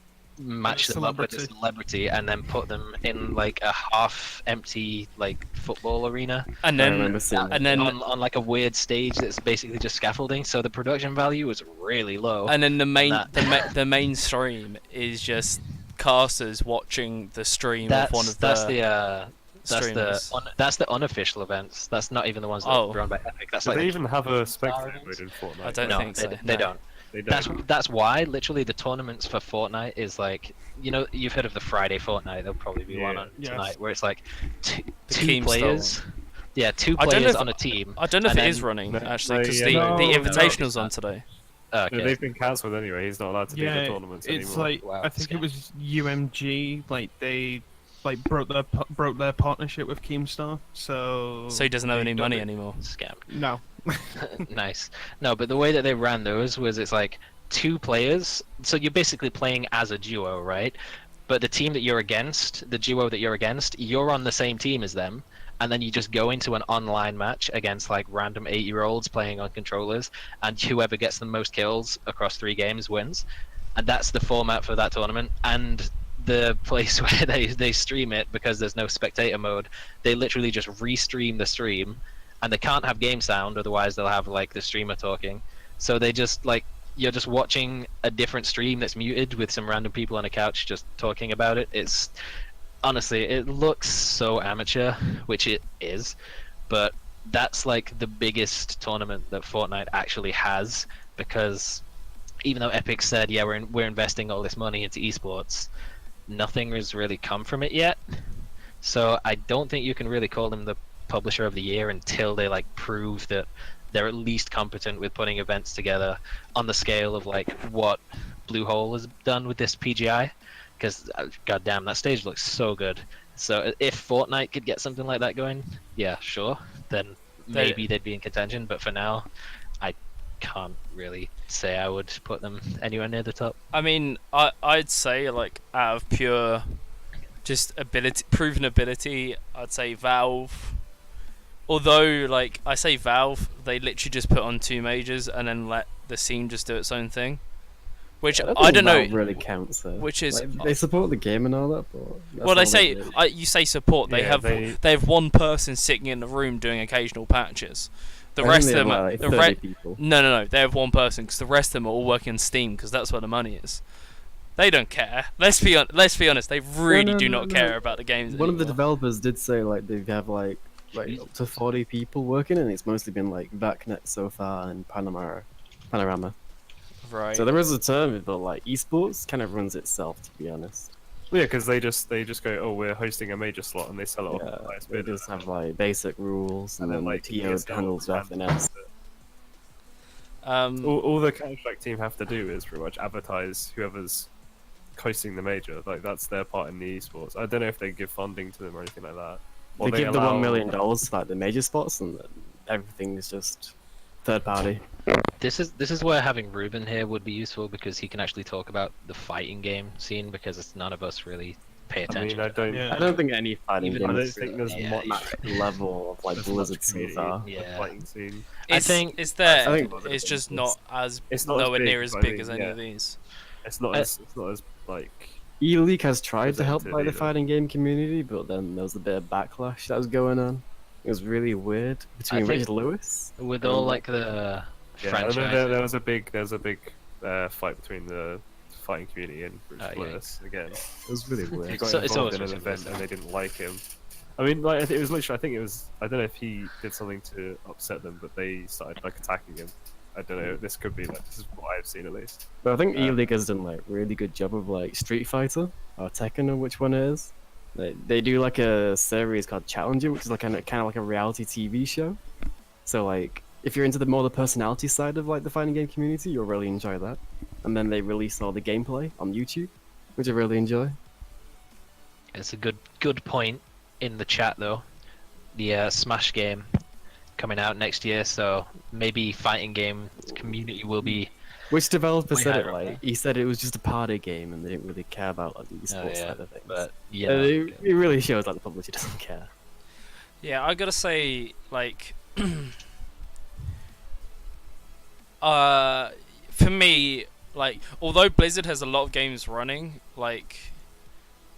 match them up with a celebrity and then put them in like a half empty like football arena And I then remember seeing that. and then on like a weird stage that's basically just scaffolding, so the production value was really low. and then the main that- the main stream is just casters watching the stream of one of that's the streamers. that's the unofficial events. That's not even the ones that Oh. are run by Epic. That's Do like they the- even have a spectator Stars? mode in Fortnite? I don't no, think so. they no. don't. They don't. That's why literally the tournaments for Fortnite is like, you know, you've heard of the Friday Fortnite. There'll probably be one Yeah. on Yes. tonight where it's like The two Keemstar players. Yeah, two I don't know players if- on a team. I don't know if And it is then- running No, actually, no, because yeah, the no, the no, invitational's it's on not. today. Okay. No, they've been cancelled anyway. He's not allowed to do the Yeah, tournaments it's anymore. like Wow, I think scam. it was UMG. Like they like broke their partnership with Keemstar. So So he doesn't have they any don't- money anymore. Scam. No. Nice. No, but the way that they ran those was it's like two players. So you're basically playing as a duo, right? But the team that you're against, the duo that you're against, you're on the same team as them. And then you just go into an online match against like random 8-year-olds playing on controllers, and whoever gets the most kills across 3 games wins. And that's the format for that tournament. And the place where they stream it, because there's no spectator mode, they literally just restream the stream, and they can't have game sound, otherwise they'll have like the streamer talking. So they just like, you're just watching a different stream that's muted with some random people on a couch just talking about it. It's honestly, it looks so amateur, which it is, but that's like the biggest tournament that Fortnite actually has, because even though Epic said, yeah, we're investing all this money into esports, nothing has really come from it yet. So I don't think you can really call them the publisher of the year until they like prove that they're at least competent with putting events together on the scale of like what Bluehole has done with this PGI. Because goddamn, that stage looks so good. So if Fortnite could get something like that going, yeah, sure, then maybe they'd be in contention. But for now, I can't really say I would put them anywhere near the top. I mean, I'd say like out of pure just proven ability, I'd say Valve. Although, like, I say Valve, they literally just put on 2 majors and then let the scene just do its own thing. Which, I don't know. That really counts though. Which is- Like, they support the game and all that, but that's Well, they all say, do. you say support, they Yeah, have they- they have one person sitting in the room doing occasional patches. The I think rest they of them have, are... like, the 30 people. No, they have one person, because the rest of them are all working on Steam, because that's where the money is. They don't care. Let's be honest, they really do not care about the games One of the anymore. developers did say like they have like up to 40 people working, and it's mostly been like VACnet so far and Panorama. Right. So there is a term, but like esports kind of runs itself, to be honest. Well, yeah, because they just go, oh, we're hosting a major slot, and they sell it off Yeah, at the highest they bidder. just have like basic rules, and then like the TO handles everything else. All the Counter-Strike team have to do is pretty much advertise whoever's hosting the major. Like that's their part in the esports. I don't know if they give funding to them or anything like that. Or They give the allow- $1 million for like the major spots, and then everything is just third party. This is where having Ruben here would be useful, because he can actually talk about the fighting game scene, because none of us really pay I attention. mean, I don't. Yeah. I don't think any fighting Even- game I don't is think there's Yeah, much, match the level of like there's Blizzard much community scenes are. in the Yeah. fighting scene. I think- it's there. I think It's just not as It's not as nowhere big, near as but I big mean, as any yeah. of these. It's not I- as like. E-League has tried to help Presented like the either. fighting game community, but then there was a bit of backlash that was going on. It was really weird between think Richard Lewis. With and, all like the Yeah, I remember franchise. there was a big fight between the fighting community and Bruce Yeah. Willis again. it was really He weird. got So- it's involved always in an Bruce event Willis, and though. they didn't like him. I mean, like it was literally. I think it was. I don't know if he did something to upset them, but they started like attacking him. I don't know. This could be like this is what I've seen at least. But I think Uh, E-League has done like really good job of like Street Fighter or Tekken or which one it is. They do like a series called Challenger, which is like kind of like a reality TV show. So like if you're into the more the personality side of like the fighting game community, you'll really enjoy that. And then they release all the gameplay on YouTube, which I really enjoy. It's a good point in the chat though. The Smash game coming out next year, so maybe fighting game community will be. Which developer Way said it higher up like? there. He said it was just a party game and they didn't really care about like the Oh, esports yeah, side of things. but Yeah, yeah, it really shows like the publisher doesn't care. Yeah, I gotta say, like, for me, like, although Blizzard has a lot of games running, like,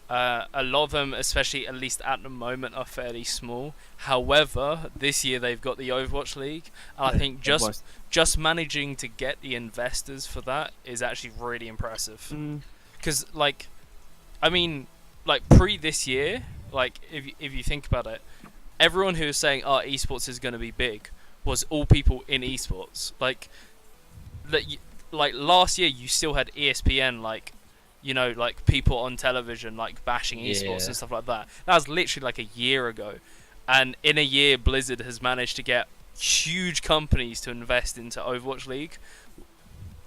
a lot of them, especially at least at the moment, are fairly small. However, this year they've got the Overwatch League, and I think just managing to get the investors for that is actually really impressive. Because, like, I mean, like, pre this year, like, if you think about it, everyone who was saying, "Oh, esports is going to be big," was all people in esports. Like last year, you still had ESPN, like, you know, like people on television, like bashing esports Yeah. and stuff like that. That was literally like a year ago, and in a year, Blizzard has managed to get huge companies to invest into Overwatch League.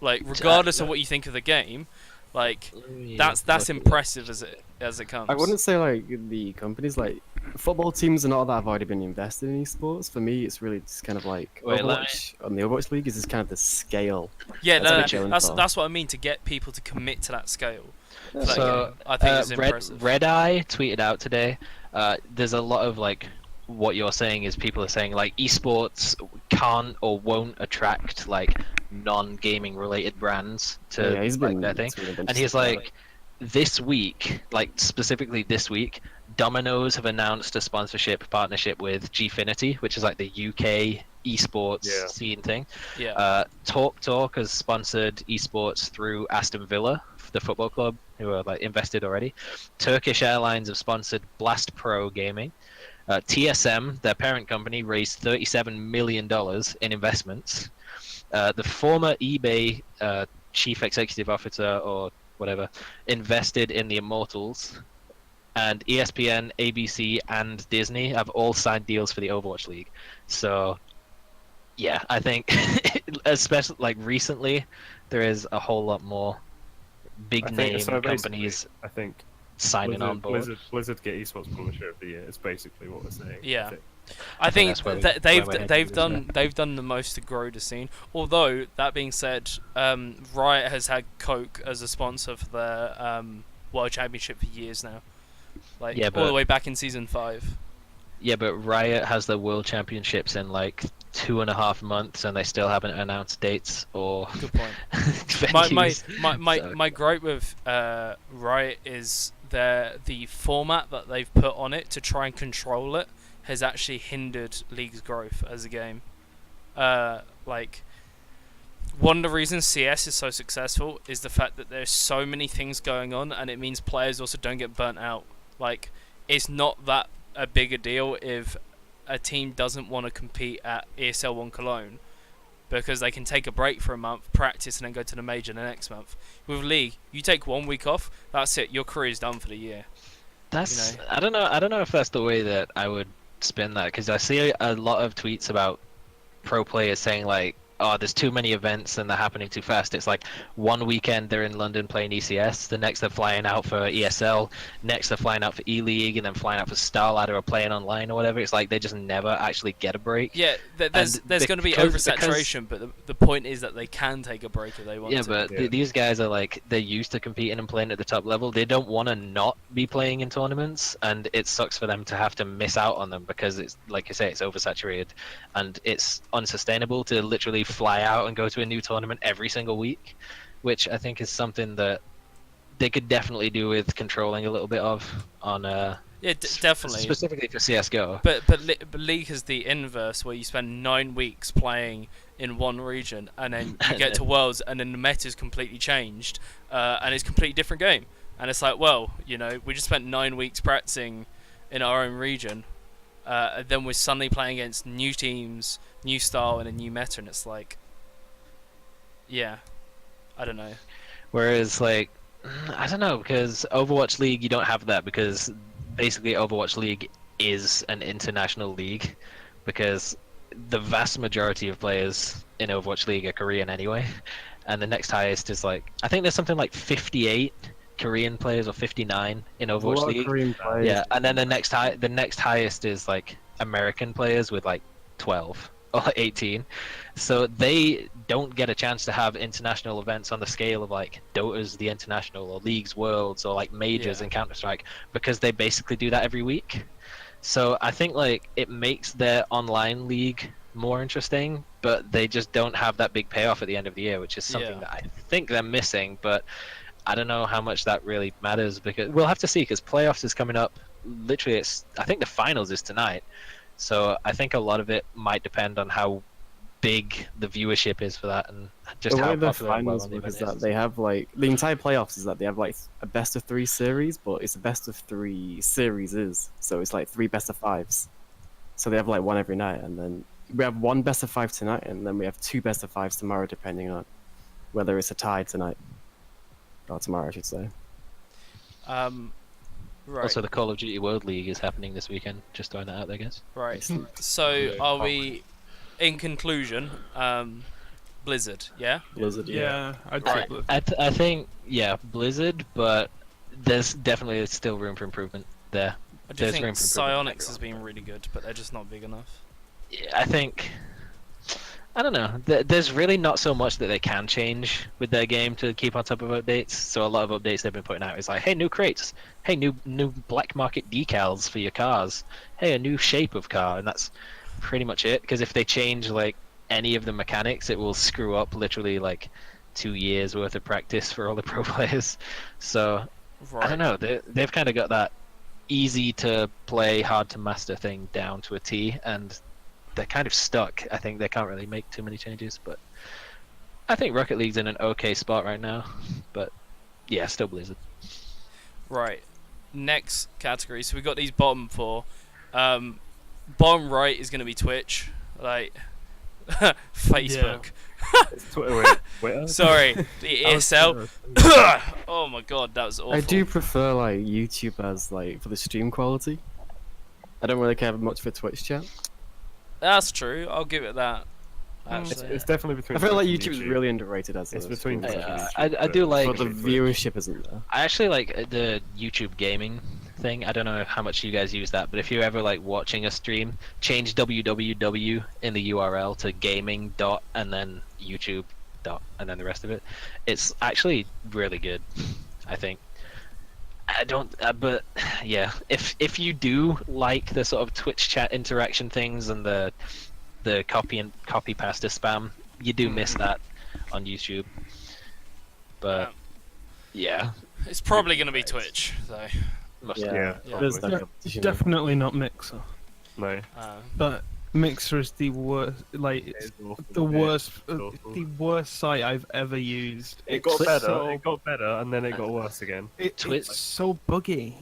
Like, regardless of what you think of the game, like that's impressive as it comes. I wouldn't say like the companies like football teams and all that have already been invested in esports. For me, it's really just kind of like Wait, let me- Overwatch on the Overwatch League is just kind of the scale. Yeah, That's what no, they're going for. that's what I mean, to get people to commit to that scale. Like, So I think it's impressive. Red Eye tweeted out today. There's a lot of like what you're saying is people are saying like esports can't or won't attract like non-gaming related brands to Yeah, he's like been their thing. tweeting a bunch And of he's stuff about like, this week, like specifically this week, Domino's have announced a sponsorship partnership with Gfinity, which is like the UK esports Yeah. scene thing. Yeah. Talk has sponsored esports through Aston Villa, the football club, who are like invested already. Turkish Airlines have sponsored Blast Pro Gaming. TSM, their parent company, raised $37 million in investments. The former eBay chief executive officer or whatever invested in the Immortals. And ESPN, ABC, and Disney have all signed deals for the Overwatch League. So, yeah, I think, especially like recently, there is a whole lot more big name so basically, companies I think signing on board. Blizzard get esports publisher of the year. It's basically what we're saying. Yeah. I think. I think that's where they've we're heading they've with done they've done the most to grow the scene. Although that being said, Riot has had Coke as a sponsor for their World Championship for years now. Like, Yeah, all the but- way back in season 5. Yeah, but Riot has the World Championships in like 2.5 months, and they still haven't announced dates or Good point. my venues. my gripe with Riot is the format that they've put on it to try and control it has actually hindered League's growth as a game. Like, one of the reasons CS is so successful is the fact that there's so many things going on, and it means players also don't get burnt out. Like, it's not that a bigger deal if a team doesn't want to compete at ESL 1 Cologne, because they can take a break for a month, practice, and then go to the major the next month. With League, you take 1 week off, that's it. Your career's done for the year. That's you know. I don't know if that's the way that I would spin that, because I see a lot of tweets about pro players saying like oh, there's too many events and they're happening too fast. It's like one weekend they're in London playing ECS, the next they're flying out for ESL, next they're flying out for E-League, and then flying out for Starladder or playing online or whatever. It's like they just never actually get a break. Yeah, there's going to be oversaturation, but the point is that they can take a break if they want Yeah, to. but these guys are like, they're used to competing and playing at the top level. They don't want to not be playing in tournaments, and it sucks for them to have to miss out on them because it's, like you say, it's oversaturated, and it's unsustainable to literally fly out and go to a new tournament every single week, which I think is something that they could definitely do with controlling a little bit of on yeah, definitely. specifically for CS:GO. But League is the inverse, where you spend 9 weeks playing in one region, and then you get to Worlds, and then the meta's completely changed, and it's a completely different game. And it's like, well, you know, we just spent 9 weeks practicing in our own region, and then we're suddenly playing against new teams, new style, and a new meta, and it's like, yeah, I don't know. Whereas, like, I don't know, because Overwatch League, you don't have that, because basically Overwatch League is an international league, because the vast majority of players in Overwatch League are Korean anyway, and the next highest is like, I think there's something like 58 Korean players or 59 in Overwatch League. Korean players. Yeah, and then the next highest is like American players with like 12 or 18. So they don't get a chance to have international events on the scale of like Dota's the international or League's Worlds or like majors in Counter-Strike, because they basically do that every week. So I think like it makes their online league more interesting, but they just don't have that big payoff at the end of the year, which is something that I think they're missing. But I don't know how much that really matters, because we'll have to see, because playoffs is coming up. Literally, I think the finals is tonight, so I think a lot of it might depend on how big the viewership is for that, and just The how way the popular and well finals the work event is that they have like the entire playoffs is that they have like a best of 3 series, but it's a best of 3 series, so it's like 3 best of 5s. So they have like one every night, and then we have 1 best of 5 tonight, and then we have 2 best of 5s tomorrow, depending on whether it's a tie tonight or tomorrow, I should say. Right. Also, the Call of Duty World League is happening this weekend. Just throwing that out there, guys. Right. So are we, in conclusion, Blizzard? Yeah. Blizzard, Yeah, I'd Right. say Blizzard. I think Blizzard, but there's definitely still room for improvement there. I do There's think room for improvement. Psyonix has been really good, but they're just not big enough. Yeah, I don't know. There's really not so much that they can change with their game to keep on top of updates. So a lot of updates they've been putting out is like, hey, new crates, hey, new black market decals for your cars, hey, a new shape of car, and that's pretty much it. Because if they change like any of the mechanics, it will screw up literally like 2 years worth of practice for all the pro players. So Right. I don't know. They've kind of got that easy to play, hard to master thing down to a T, and they're kind of stuck. I think they can't really make too many changes, but I think Rocket League's in an okay spot right now. But yeah, still Blizzard. Right. Next category. So we've got these bottom 4. Bottom right is going to be Twitch. Like, Facebook. Twitter. Sorry, the ESL. Oh my god, that was awful. I do prefer like YouTube as like for the stream quality. I don't really care much for Twitch chat. That's true. I'll give it that. It's Actually, definitely between. I feel like Twitch YouTube and is really underrated as It's a between stream Twitch and service. YouTube, I do like. But the viewership isn't there. I actually like the YouTube gaming thing. I don't know how much you guys use that, but if you're ever like watching a stream, change www in the URL to gaming dot and then YouTube dot and then the rest of it. It's actually really good, I think. I don't, but yeah, if you do like the sort of Twitch chat interaction things and the copy pasta spam, you do miss that on YouTube. But yeah, it's probably going to be Twitch, though. must Yeah, There's probably. no competition. Definitely not Mixer, No. but Mixer is the worst. Like It is awful. the worst, It's awful. the worst site I've ever used. It got It's better. so- It got better, and then it got worse again. It's so buggy.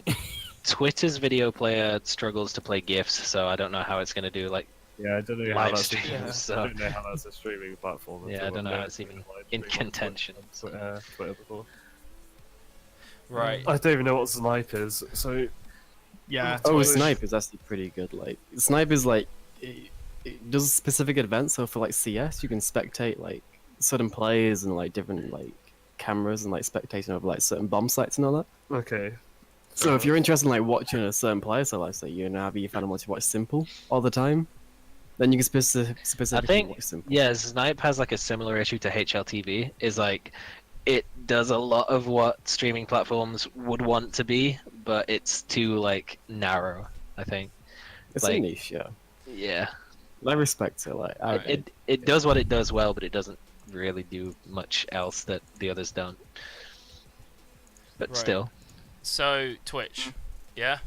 Twitter's video player struggles to play GIFs, so I don't know how it's going to do like Yeah, I don't know how live that's. streams. So I don't know how that's a streaming platform. Yeah, I until don't know I've how never it's seen even a live in stream on contention. Twitter before. Right. I don't even know what Snipe is, so Yeah. Oh, Twitch. Snipe is actually pretty good. Like Snipe is like it does specific events. So for like CS, you can spectate like certain players and like different like cameras and like spectating over like certain bomb sites and all that. Okay. So if you're interested in like watching a certain player, so like say you're an Abbey fan and want to watch Simple all the time, then you can specifically think- watch Simple. Yeah, Snipe has like a similar issue to HLTV. Is like it does a lot of what streaming platforms would want to be, but it's too like narrow. I think. It's like- a niche, yeah. Yeah, I respect it. Like I, it does what it does well, but it doesn't really do much else that the others don't. But Right. still, So Twitch, yeah.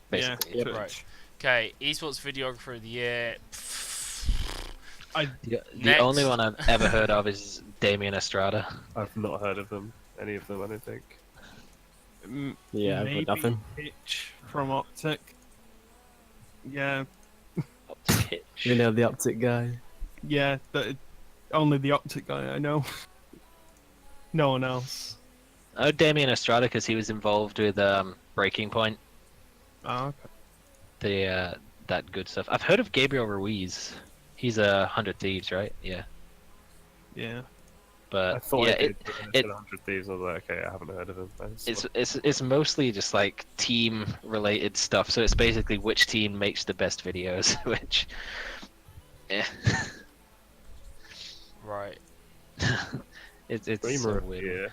basically. Yeah, Right. Twitch. Okay, esports videographer of the year. The Next. only one I've ever heard of is Damien Estrada. I've not heard of them. Any of them, I don't think. yeah, Maybe but nothing. Pitch from Optic. Yeah, You know the Optic guy. yeah. Only the Optic guy I know. No one else. Oh, Damien Estrada because he was involved with Breaking Point, Oh, okay. that good stuff. I've heard of Gabriel Ruiz. He's a 100 Thieves, right? Yeah, Yeah. I but thought yeah, I did. it- 100 Thieves. I was like, okay, I haven't heard of them. I just- it's mostly just like team related stuff. So it's basically which team makes the best videos, which, yeah, Right. it's Streamer so of the weird. year.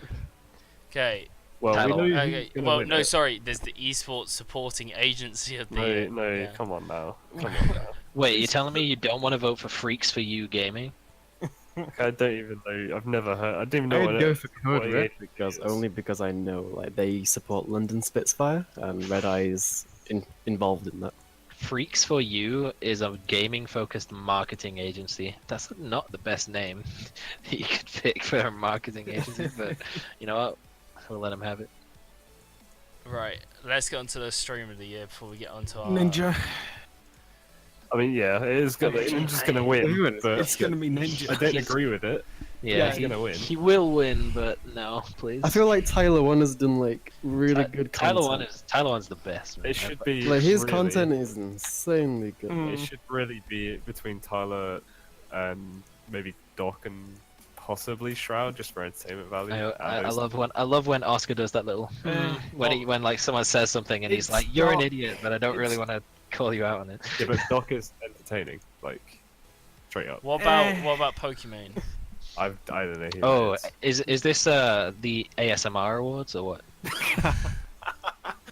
Okay. Well, Tyler. we know who's Okay. gonna Well, win no, it. sorry. There's the esports supporting agency of the No, year. no, Yeah. come on now. Come on now. Wait, you're telling me you don't want to vote for Freaks for You Gaming? I don't even know. I've never heard. I didn't even I know would what go it- for Code what Red EA because is. only because I know like they support London Spitfire and Red Eye is involved in that. Freaks for You is a gaming-focused marketing agency. That's not the best name that you could pick for a marketing agency, but you know what? We'll let them have it. Right. Let's get onto the stream of the year before we get onto our Ninja. I mean, yeah, it is gonna. Ninja's gonna win, but It's gonna be I Ninja. don't agree with it. Yeah, he's gonna win. He will win, but no, please. I feel like Tyler One has done like really good content. Tyler One's the best. Man. It should be. Like his really- content is insanely good. Mm. It should really be between Tyler and maybe Doc and possibly Shroud, just for entertainment value. I love when Oscar does that little when like someone says something and he's It's like, "You're an not- idiot," but I don't really want to call you out on it. Yeah, but Doc is entertaining, like straight up. What about Pokemon? I don't know. Who Oh, it is. is this the ASMR awards or what?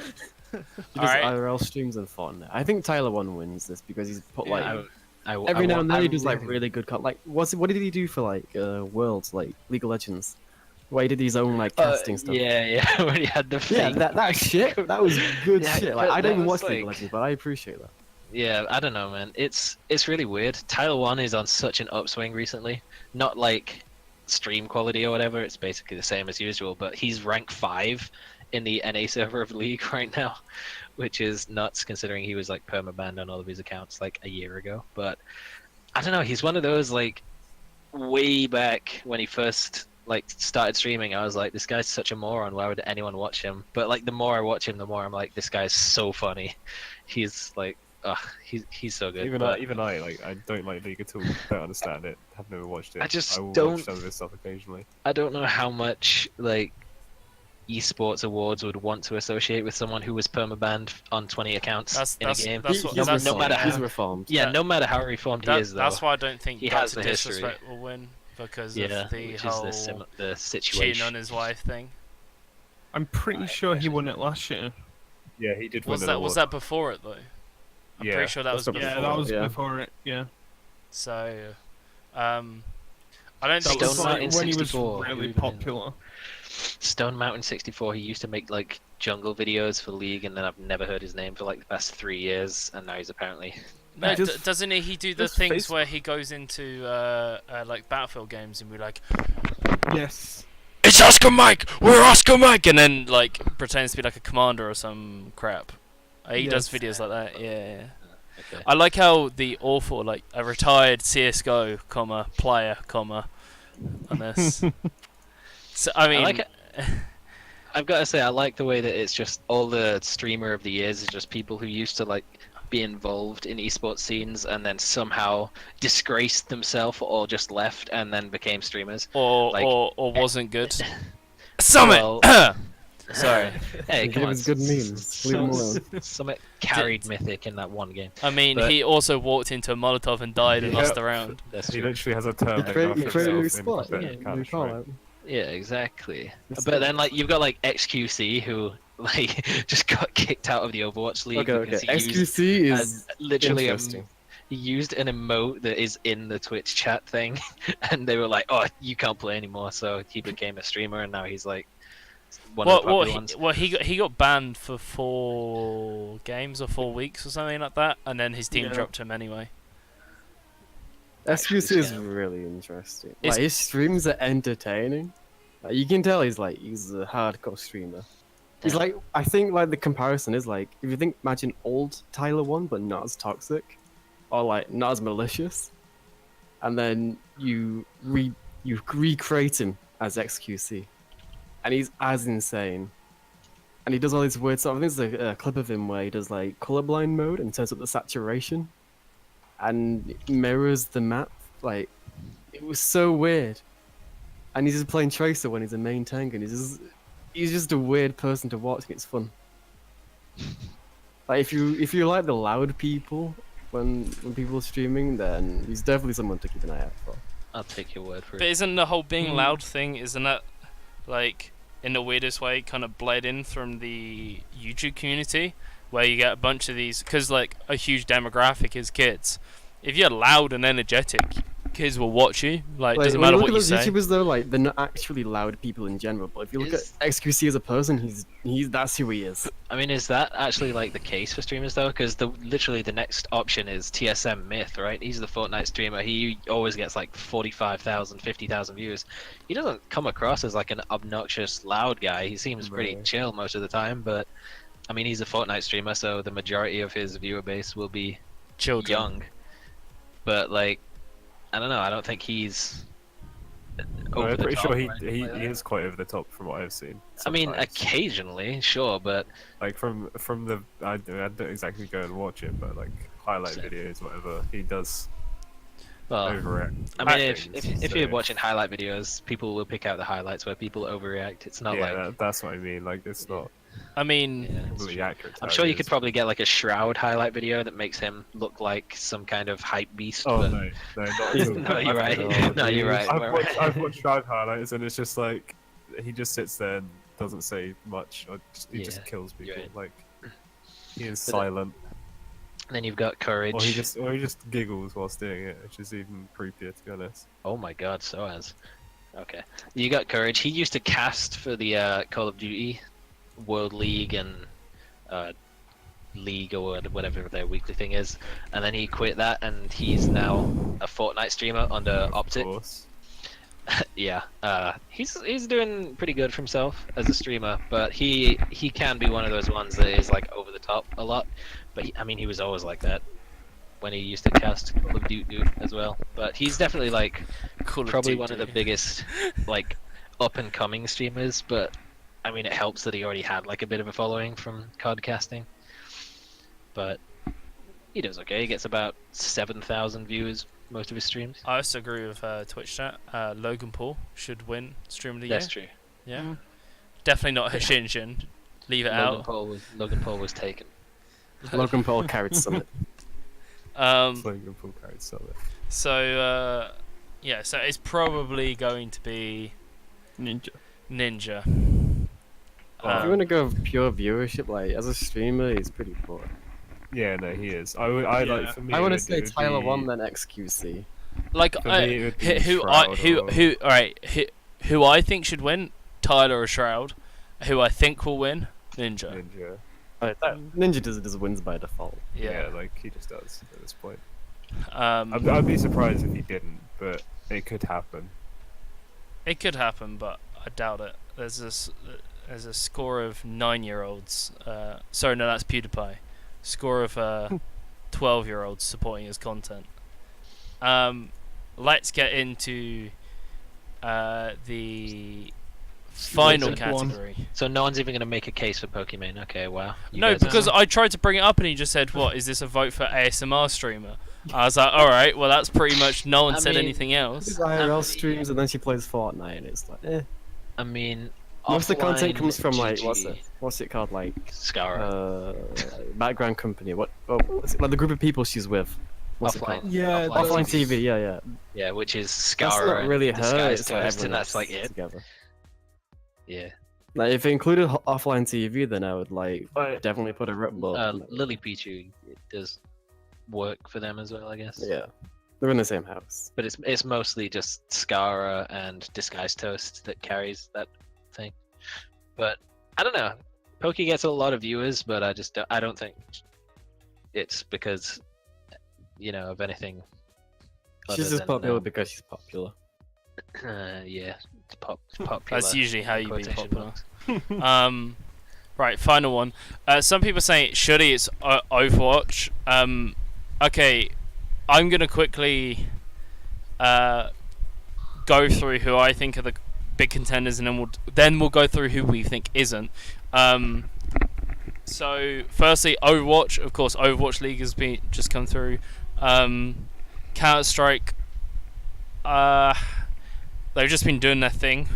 He does Alright. IRL streams and Fortnite. I think Tyler One wins this because he's put like I every now and then I he does like really good Like what did he do for like Worlds like League of Legends? Where he did his own like casting stuff. Yeah, when he had the Yeah, fake. that shit. That was good Yeah, shit. Like that- I don't that even was, watch League of like- Legends, but I appreciate that. Yeah, I don't know, man. It's really weird. Tyler One is on such an upswing recently. Not like stream quality or whatever. It's basically the same as usual. But he's rank 5 in the NA server of League right now, which is nuts considering he was like permabanned on all of his accounts like a year ago. But I don't know. He's one of those like way back when he first like started streaming. I was like, this guy's such a moron. Why would anyone watch him? But like the more I watch him, the more I'm like, this guy's so funny. He's like. He's so good. Even but I like I don't like League at all. Don't understand it. Have never watched it. I just will don't- watch some of his stuff occasionally. I don't know how much like esports awards would want to associate with someone who was permabanned on 20 accounts in a game. That's what. He's That's, no matter he's how- reformed. Yeah, that- no matter how reformed he is, though. that's why I don't think he has Dr. the history. Disrespect will win because yeah, of the which whole is the cheating situation. on his wife thing. I'm pretty sure he won it last year. Yeah, he did win Was an that award. before it though? I'm Yeah, pretty sure that that's was what- Yeah, before. that was yeah. before it. Yeah. So, I don't That think was Stone like Mountain when he was 64, really who even- popular. Stone Mountain 64. He used to make like jungle videos for League, and then I've never heard his name for like the past 3 years, and now he's apparently. No, Just- doesn't he do the just things Facebook. where he goes into like Battlefield games and be like, Yes. "It's Oscar Mike, we're Oscar Mike," and then like pretends to be like a commander or some crap. He does Yes. videos like that. Yeah. Okay. I like how the awful like a retired CS:GO player on this. So I mean, like it. I've got to say, I like the way that it's just all the streamer of the years is just people who used to like be involved in esports scenes and then somehow disgraced themselves or just left and then became streamers. or Like- or wasn't good. Summit. Well, Sorry. Hey, He come on. gives good memes. Leave him alone. Summit carried Mythic in that one game. I mean, But- he also walked into a Molotov and died and Yeah. lost the round. That's He true. literally has a term He named created after a new himself in spot. Yeah, Counter-Strike. new call out. Yeah, exactly. It's But good. then, like, you've got like XQC who like just got kicked out of the Overwatch League Okay, because okay. he used XQC is literally interesting. he used an emote that is in the Twitch chat thing, and they were like, "Oh, you can't play anymore." So he became a streamer, and now he's like one of the popular ones. He got banned for 4 games or 4 weeks or something like that, and then his team Yeah. dropped him anyway. SQC is Yeah. really interesting. It's- Like his streams are entertaining. Like, you can tell he's a hardcore streamer. He's Yeah. like, I think like the comparison is like, if you think, imagine old Tyler 1 but not as toxic, or like not as malicious, and then you recreate him as XQC, and he's as insane. And he does all these weird stuff. I think there's a clip of him where he does like colorblind mode and turns up the saturation, and it mirrors the map. Like, it was so weird. And he's just playing Tracer when he's a main tank, and he's just a weird person to watch. And it's fun. Like, if you like the loud people when people are streaming, then he's definitely someone to keep an eye out for. I'll take your word for But it. isn't the whole being Hmm. loud thing, isn't that, like, in the weirdest way, kind of bled in from the YouTube community, where you get a bunch of these, because, like, a huge demographic is kids. If you're loud and energetic, kids will watch you. Like, Like, doesn't when matter you what look you at those say. YouTubers though, like they're not actually loud people in general. But if you look Is- at XQC as a person, he's that's who he is. I mean, is that actually like the case for streamers though? Because literally the next option is TSM Myth, right? He's the Fortnite streamer. He always gets like 45,000, 50,000 views. He doesn't come across as like an obnoxious, loud guy. He seems pretty Right. chill most of the time. But I mean, he's a Fortnite streamer, so the majority of his viewer base will be Children. young. But like, I don't know. I don't think he's over I'm the pretty top sure or he anything like that. is quite over the top from what I've seen. I mean, sometimes. occasionally, sure, but Like from the I don't exactly go and watch it, but like highlight Same. videos, whatever he does well, overact. I mean, things, if so- you're watching highlight videos, people will pick out the highlights where people overreact. It's not yeah, like that's what I mean. Like it's not I mean, yeah, it's completely true. accurate. to I'm how sure he you could is. probably get like a Shroud highlight video that makes him look like some kind of hype beast. Oh but... no, not He's- at all. No, you're right. Oh, No, you're right. I've watched Shroud highlights, and it's just like he just sits there and doesn't say much, or he Yeah, just kills you're people. right. Like he is But, silent, And then you've got Courage. or he just giggles whilst doing it, which is even creepier to be honest. Oh my god, so as. Okay. You got Courage. He used to cast for the Call of Duty World League and League or whatever their weekly thing is. And then he quit that and he's now a Fortnite streamer under Of Optic. course. Yeah. He's doing pretty good for himself as a streamer, but he can be one of those ones that is like over the top a lot. But I mean, he was always like that when he used to cast Call of Duty as well. But he's definitely like Call of probably Duty. one of the biggest like up and coming streamers. But I mean, it helps that he already had like a bit of a following from card casting. But he does okay. He gets about 7,000 viewers most of his streams. I also agree with Twitch chat. Logan Paul should win Stream of the Year. That's true. Yeah. Definitely not Hashinshin. Leave it Logan out. Paul was taken. Logan Paul carried Summit. Logan Paul carried Summit. So yeah, so it's probably going to be Ninja. Ninja. If you want to go with pure viewership, like as a streamer, he's pretty poor. Yeah, no, he is. I Yeah. like for me. I it want to would- say it would Tyler be- 1, then XQC. Like For me, it would be who Shroud or- all right, who I think should win, Tyler or Shroud. Who I think will win, Ninja. Ninja. Ninja does wins by default. Yeah. Yeah. like he just does at this point. Um, I'd be surprised if he didn't, but it could happen. it could happen, but I doubt it. There's a score of 9-year-olds. Sorry, no, that's PewDiePie. Score of 12-year-olds supporting his content. Let's get into the Final Pick one. category. So no one's even going to make a case for Pokimane. Okay, wow. You No, guys are- because I tried to bring it up and he just said, "What is this a vote for ASMR streamer?" I was like, "All right, well that's pretty much no one I said mean, anything else." These IRL streams, and then she plays Fortnite, and it's like, eh. I mean, Most of the content offline comes from like, GG, what's it called, like, Scara. background company. What's it, like the group of people she's with? What's it Offline. called? Yeah, Offline TV. Yeah. Yeah, which is That's Scara not really and her. Disguised It's like Toast, everyone and that's else like it. together. Yeah. Like if it included offline TV, then I would like But definitely put her up. But Lily Pichu it does work for them as well, I guess. yeah, they're in the same house. But it's mostly just Scara and Disguised Toast that carries that thing. But I don't know. Pokey gets a lot of viewers, but I don't think it's because of anything. She's other just than, popular because she's popular. Yeah, it's popular. That's usually how you be quotation popular. marks. Right, final one. Some people say Shuddy it's Overwatch. Okay, I'm gonna quickly go through who I think are the big contenders, and then we'll go through who we think isn't. So firstly, Overwatch. Of course, Overwatch League has been just come through. Counter Strike. They've just been doing their thing,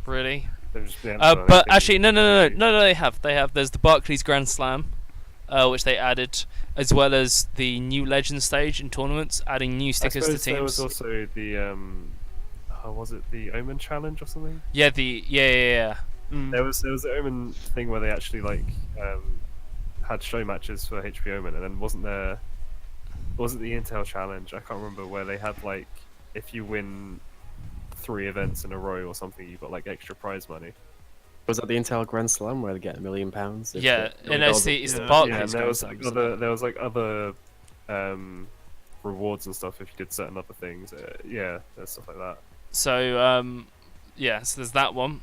really. they've just been But actually, no, they have. There's the Barclays Grand Slam, which they added, as well as the new Legend stage in tournaments, adding new stickers to teams. There was also the was it the Omen challenge or something? Yeah, yeah. There was the Omen thing where they actually like had show matches for HP Omen, and then wasn't the Intel challenge? I can't remember, where they had like, if you win 3 events in a row or something, you got like extra prize money. Was that the Intel Grand Slam where they get £1 million? Yeah, and it's the Yeah, Barclays and there Grand was Slam. like other rewards and stuff if you did certain other things. Yeah, there's stuff like that. So so there's that one.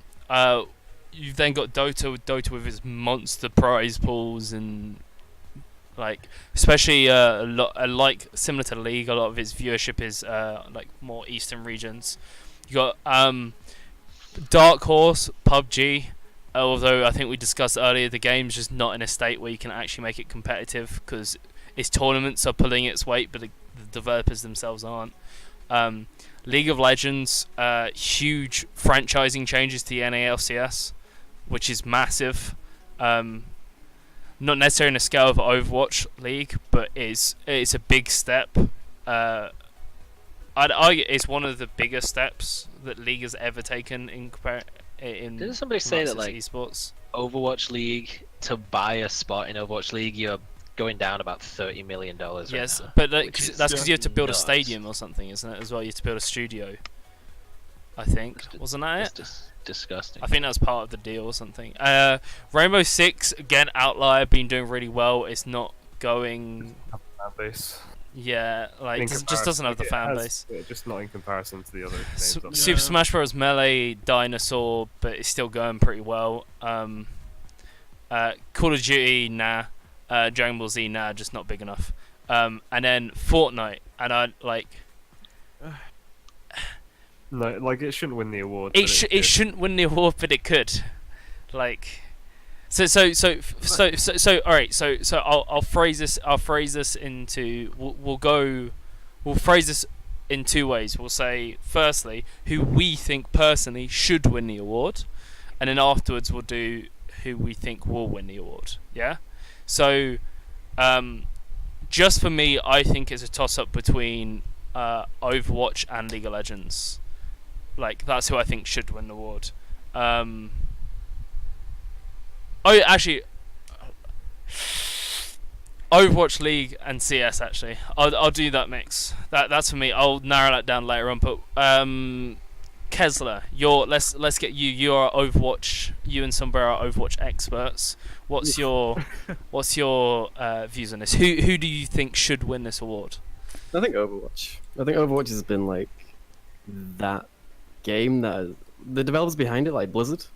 You've then got Dota with its monster prize pools, and like especially like similar to the League, a lot of its viewership is like more eastern regions. You got Dark Horse PUBG, although I think we discussed earlier, the game's just not in a state where you can actually make it competitive because its tournaments are pulling its weight, but the developers themselves aren't. League of Legends, huge franchising changes to the NALCS, which is massive. Not necessarily on the scale of Overwatch League, but it's a big step. I'd argue it's one of the biggest steps that League has ever taken in Didn't somebody say that like esports? Overwatch League, to buy a spot in Overwatch League, you're going down about $30 million right Yes, now, but which is that's because you have to build nuts. a stadium or something, isn't it? As well, you have to build a studio. I think wasn't that It's it? just disgusting. I think that's part of the deal or something. Rainbow Six, again, outlier, been doing really well. It's not going. Fan base. Yeah, like In just doesn't have the fan comparison, base. yeah, just not in comparison to the other names. up there. Super Smash Bros. Melee, Dinosaur, but it's still going pretty well. Call of Duty, nah. Dragon Ball Z, nah, just not big enough. And then Fortnite, and I like. No, like it shouldn't win the award. It but it shouldn't win the award, but it could. Like, so all right. So I'll phrase this into we'll phrase this in 2 ways. We'll say firstly who we think personally should win the award, and then afterwards we'll do who we think will win the award. Yeah. So, just for me, I think it's a toss-up between Overwatch and League of Legends. Like, that's who I think should win the award. Actually, Overwatch, League, and CS. Actually, I'll do that mix. That's for me. I'll narrow that down later on. But Kessler, let's get you. You are Overwatch. You and Sombrero are Overwatch experts. What's your views on this? Who do you think should win this award? I think Overwatch. I think Overwatch has been like that game that the developers behind it, like Blizzard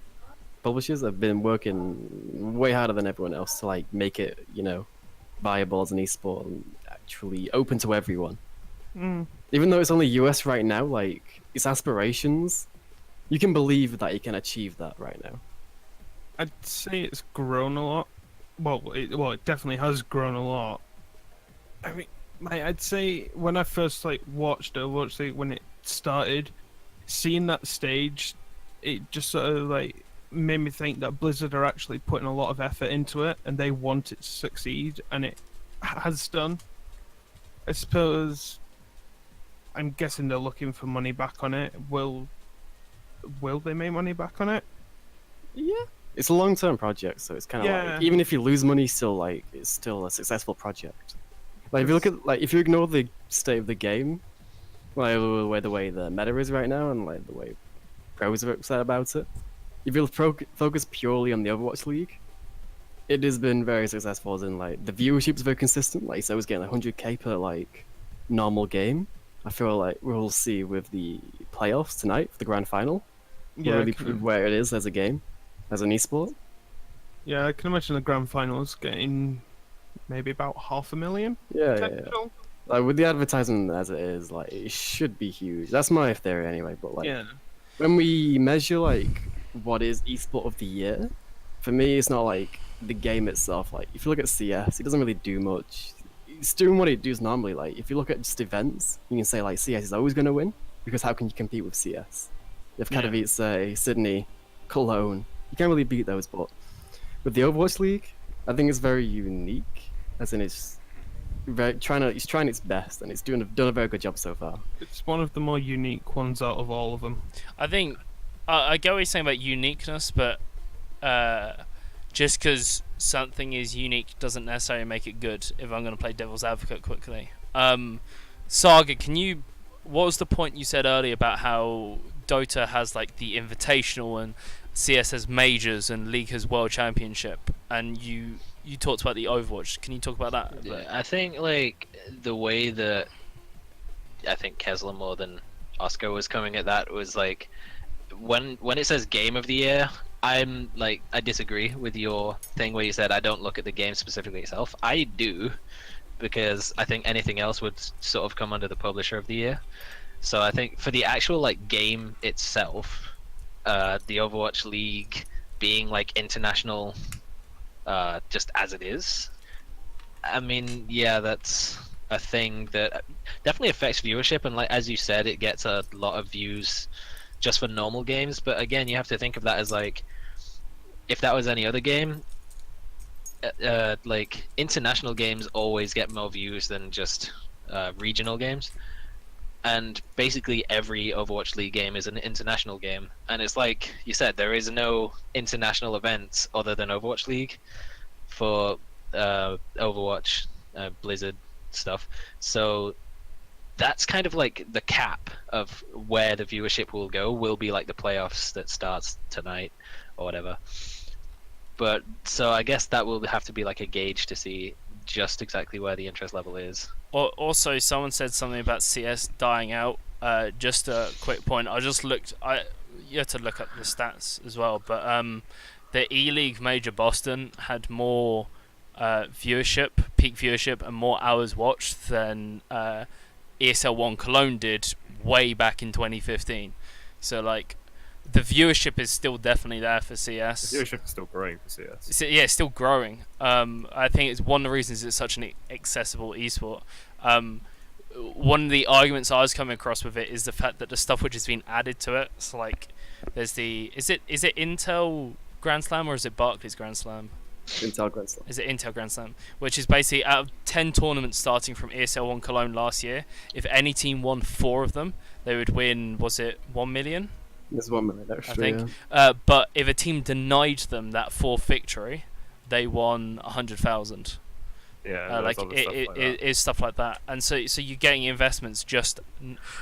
publishers, have been working way harder than everyone else to like make it, viable as an esport and actually open to everyone. Even though it's only US right now, like its aspirations you can believe that you can achieve that right now. I'd say it's grown a lot. It definitely has grown a lot. I mean, I'd say when I first watched Overwatch League when it started, seeing that stage, it just sort of made me think that Blizzard are actually putting a lot of effort into it, and they want it to succeed, and it has done. I suppose. I'm guessing they're looking for money back on it. Will they make money back on it? Yeah. It's a long-term project, so it's kind of Yeah. like even if you lose money, still it's still a successful project. Like if you look at if you ignore the state of the game, the way the meta is right now, and the way pros are upset about it, if you focus purely on the Overwatch League, it has been very successful. As in the viewership is very consistent. So I was getting 100k per normal game. I feel like we'll see with the playoffs tonight for the grand final. Yeah, Really prove where it is as a game, as an esport. Yeah, I can imagine the grand finals getting maybe about 500,000. Yeah. Potential. With the advertising as it is, it should be huge. That's my theory anyway. But Yeah. when we measure what is esport of the year, for me it's not the game itself. If you look at CS, it doesn't really do much. It's doing what it does normally. If you look at just events, you can say CS is always going to win because how can you compete with CS? You have Katowice, Sydney, Cologne. You can't really beat those. But with the Overwatch League, I think it's very unique. As in, it's trying its best, and it's done a very good job so far. It's one of the more unique ones out of all of them. I think I get what you're saying about uniqueness, but just because something is unique doesn't necessarily make it good. If I'm going to play devil's advocate quickly, Saga, what was the point you said earlier about how Dota has the invitational and CS has majors and League has world championship, and you talked about the Overwatch. Can you talk about that? Yeah, I think the way that I think Kesler more than Oscar was coming at that was when it says game of the year, I'm I disagree with your thing where you said I don't look at the game specifically itself. I do, because I think anything else would sort of come under the publisher of the year. So I think for the actual game itself, the Overwatch League being international, just as it is, I mean, yeah, that's a thing that definitely affects viewership, and as you said, it gets a lot of views just for normal games. But again, you have to think of that as if that was any other game, international games always get more views than just regional games. And basically every Overwatch League game is an international game, and it's like you said, there is no international events other than Overwatch League for Overwatch Blizzard stuff. So that's kind of the cap of where the viewership will go, will be the playoffs that starts tonight or whatever. But so I guess that will have to be a gauge to see just exactly where the interest level is. Also, someone said something about CS dying out. Just a quick point. I just looked. You had to look up the stats as well. But the E-League Major Boston had more viewership, peak viewership, and more hours watched than ESL One Cologne did way back in 2015. So the viewership is still definitely there for CS. The viewership is still growing for CS. It's still growing. I think it's one of the reasons it's such an accessible esport. One of the arguments I was coming across with it is the fact that the stuff which has been added to it. So there's the is it Intel Grand Slam or is it Barclays Grand Slam? Intel Grand Slam. Is it Intel Grand Slam? Which is basically out of 10 tournaments starting from ESL One Cologne last year, if any team won 4 of them, they would win. Was it 1 million? There's 1 million extra. I think. Yeah. But if a team denied them that 4th victory, they won 100,000. Yeah, there's other stuff like that. It is stuff like that, and so you're getting investments.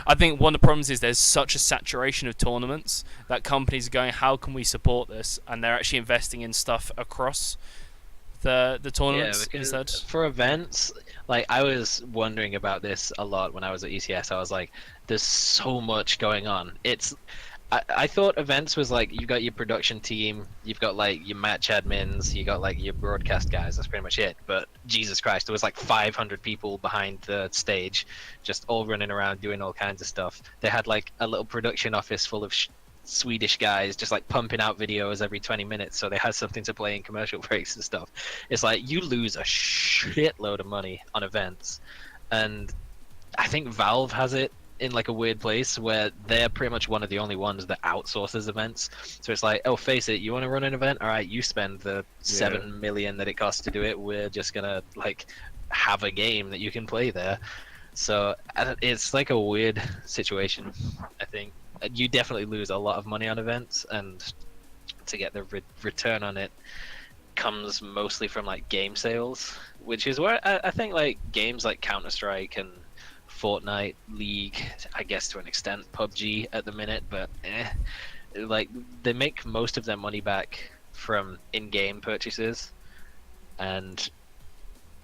I think one of the problems is there's such a saturation of tournaments that companies are going, how can we support this? And they're actually investing in stuff across the tournaments instead. For events, I was wondering about this a lot when I was at ECS. I was like, there's so much going on. I thought events was you've got your production team, you've got your match admins, you got your broadcast guys. That's pretty much it. But Jesus Christ, there was 500 people behind the stage, just all running around doing all kinds of stuff. They had a little production office full of Swedish guys just like pumping out videos every 20 minutes so they had something to play in commercial breaks and stuff. It's like you lose a shitload of money on events, and I think Valve has it in like a weird place where they're pretty much one of the only ones that outsources events. So it's like, oh, face it, you want to run an event? All right, you spend the 7 million that it costs to do it. We're just gonna like have a game that you can play there. So it's like a weird situation. I think you definitely lose a lot of money on events, and to get the return on it comes mostly from like game sales, which is where I think like games like Counter-Strike and Fortnite, League, I guess to an extent, PUBG at the minute, but like they make most of their money back from in-game purchases, and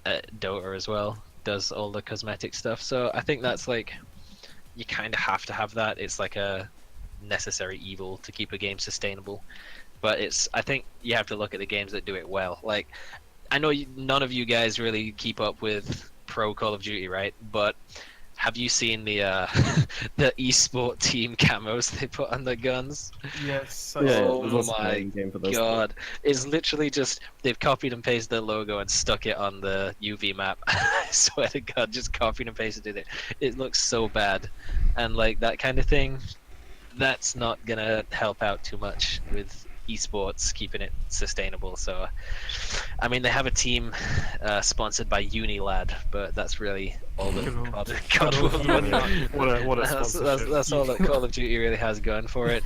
Dota as well does all the cosmetic stuff. So I think that's like, you kind of have to have that. It's like a necessary evil to keep a game sustainable. But I think you have to look at the games that do it well. Like, I know none of you guys really keep up with pro Call of Duty, right? But have you seen the the esport team camos they put on the guns? Yes. Yeah, Oh there's lots of my game for those. God, it's literally just they've copied and pasted the logo and stuck it on the UV map. I swear to God, just copied and pasted it. It looks so bad, and like that kind of thing, that's not gonna help out too much with esports keeping it sustainable. So I mean, they have a team sponsored by Unilad, but that's really all that God What a that's all that Call of Duty really has going for it.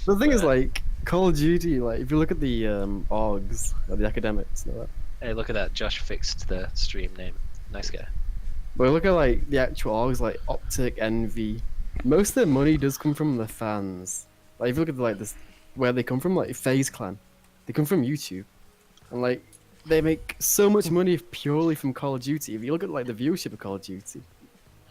The thing is, like, Call of Duty, like, if you look at the orgs, or the academics, you know that? Hey, look at that, Josh fixed the stream name. Nice guy. But look at, like, the actual orgs, like Optic, Envy. Most of their money does come from the fans. Like, if you look at, like, this, where they come from, like, FaZe Clan, they come from YouTube. And, like, they make so much money purely from Call of Duty. If you look at, like, the viewership of Call of Duty,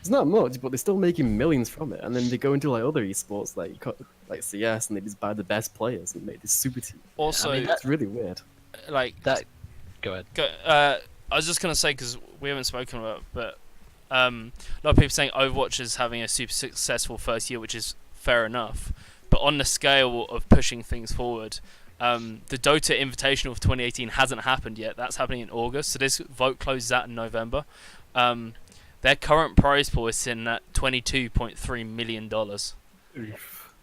it's not much, but they're still making millions from it. And then they go into, like, other esports, like CS, and they just buy the best players and make this super team. Also, I mean, It's really weird. like That. Go ahead. I was just gonna say, because we haven't spoken about it, but a lot of people saying Overwatch is having a super successful first year, which is fair enough. But on the scale of pushing things forward, the Dota Invitational of 2018 hasn't happened yet. That's happening in August. So this vote closes out in November. Their current prize pool is sitting at $22.3 million,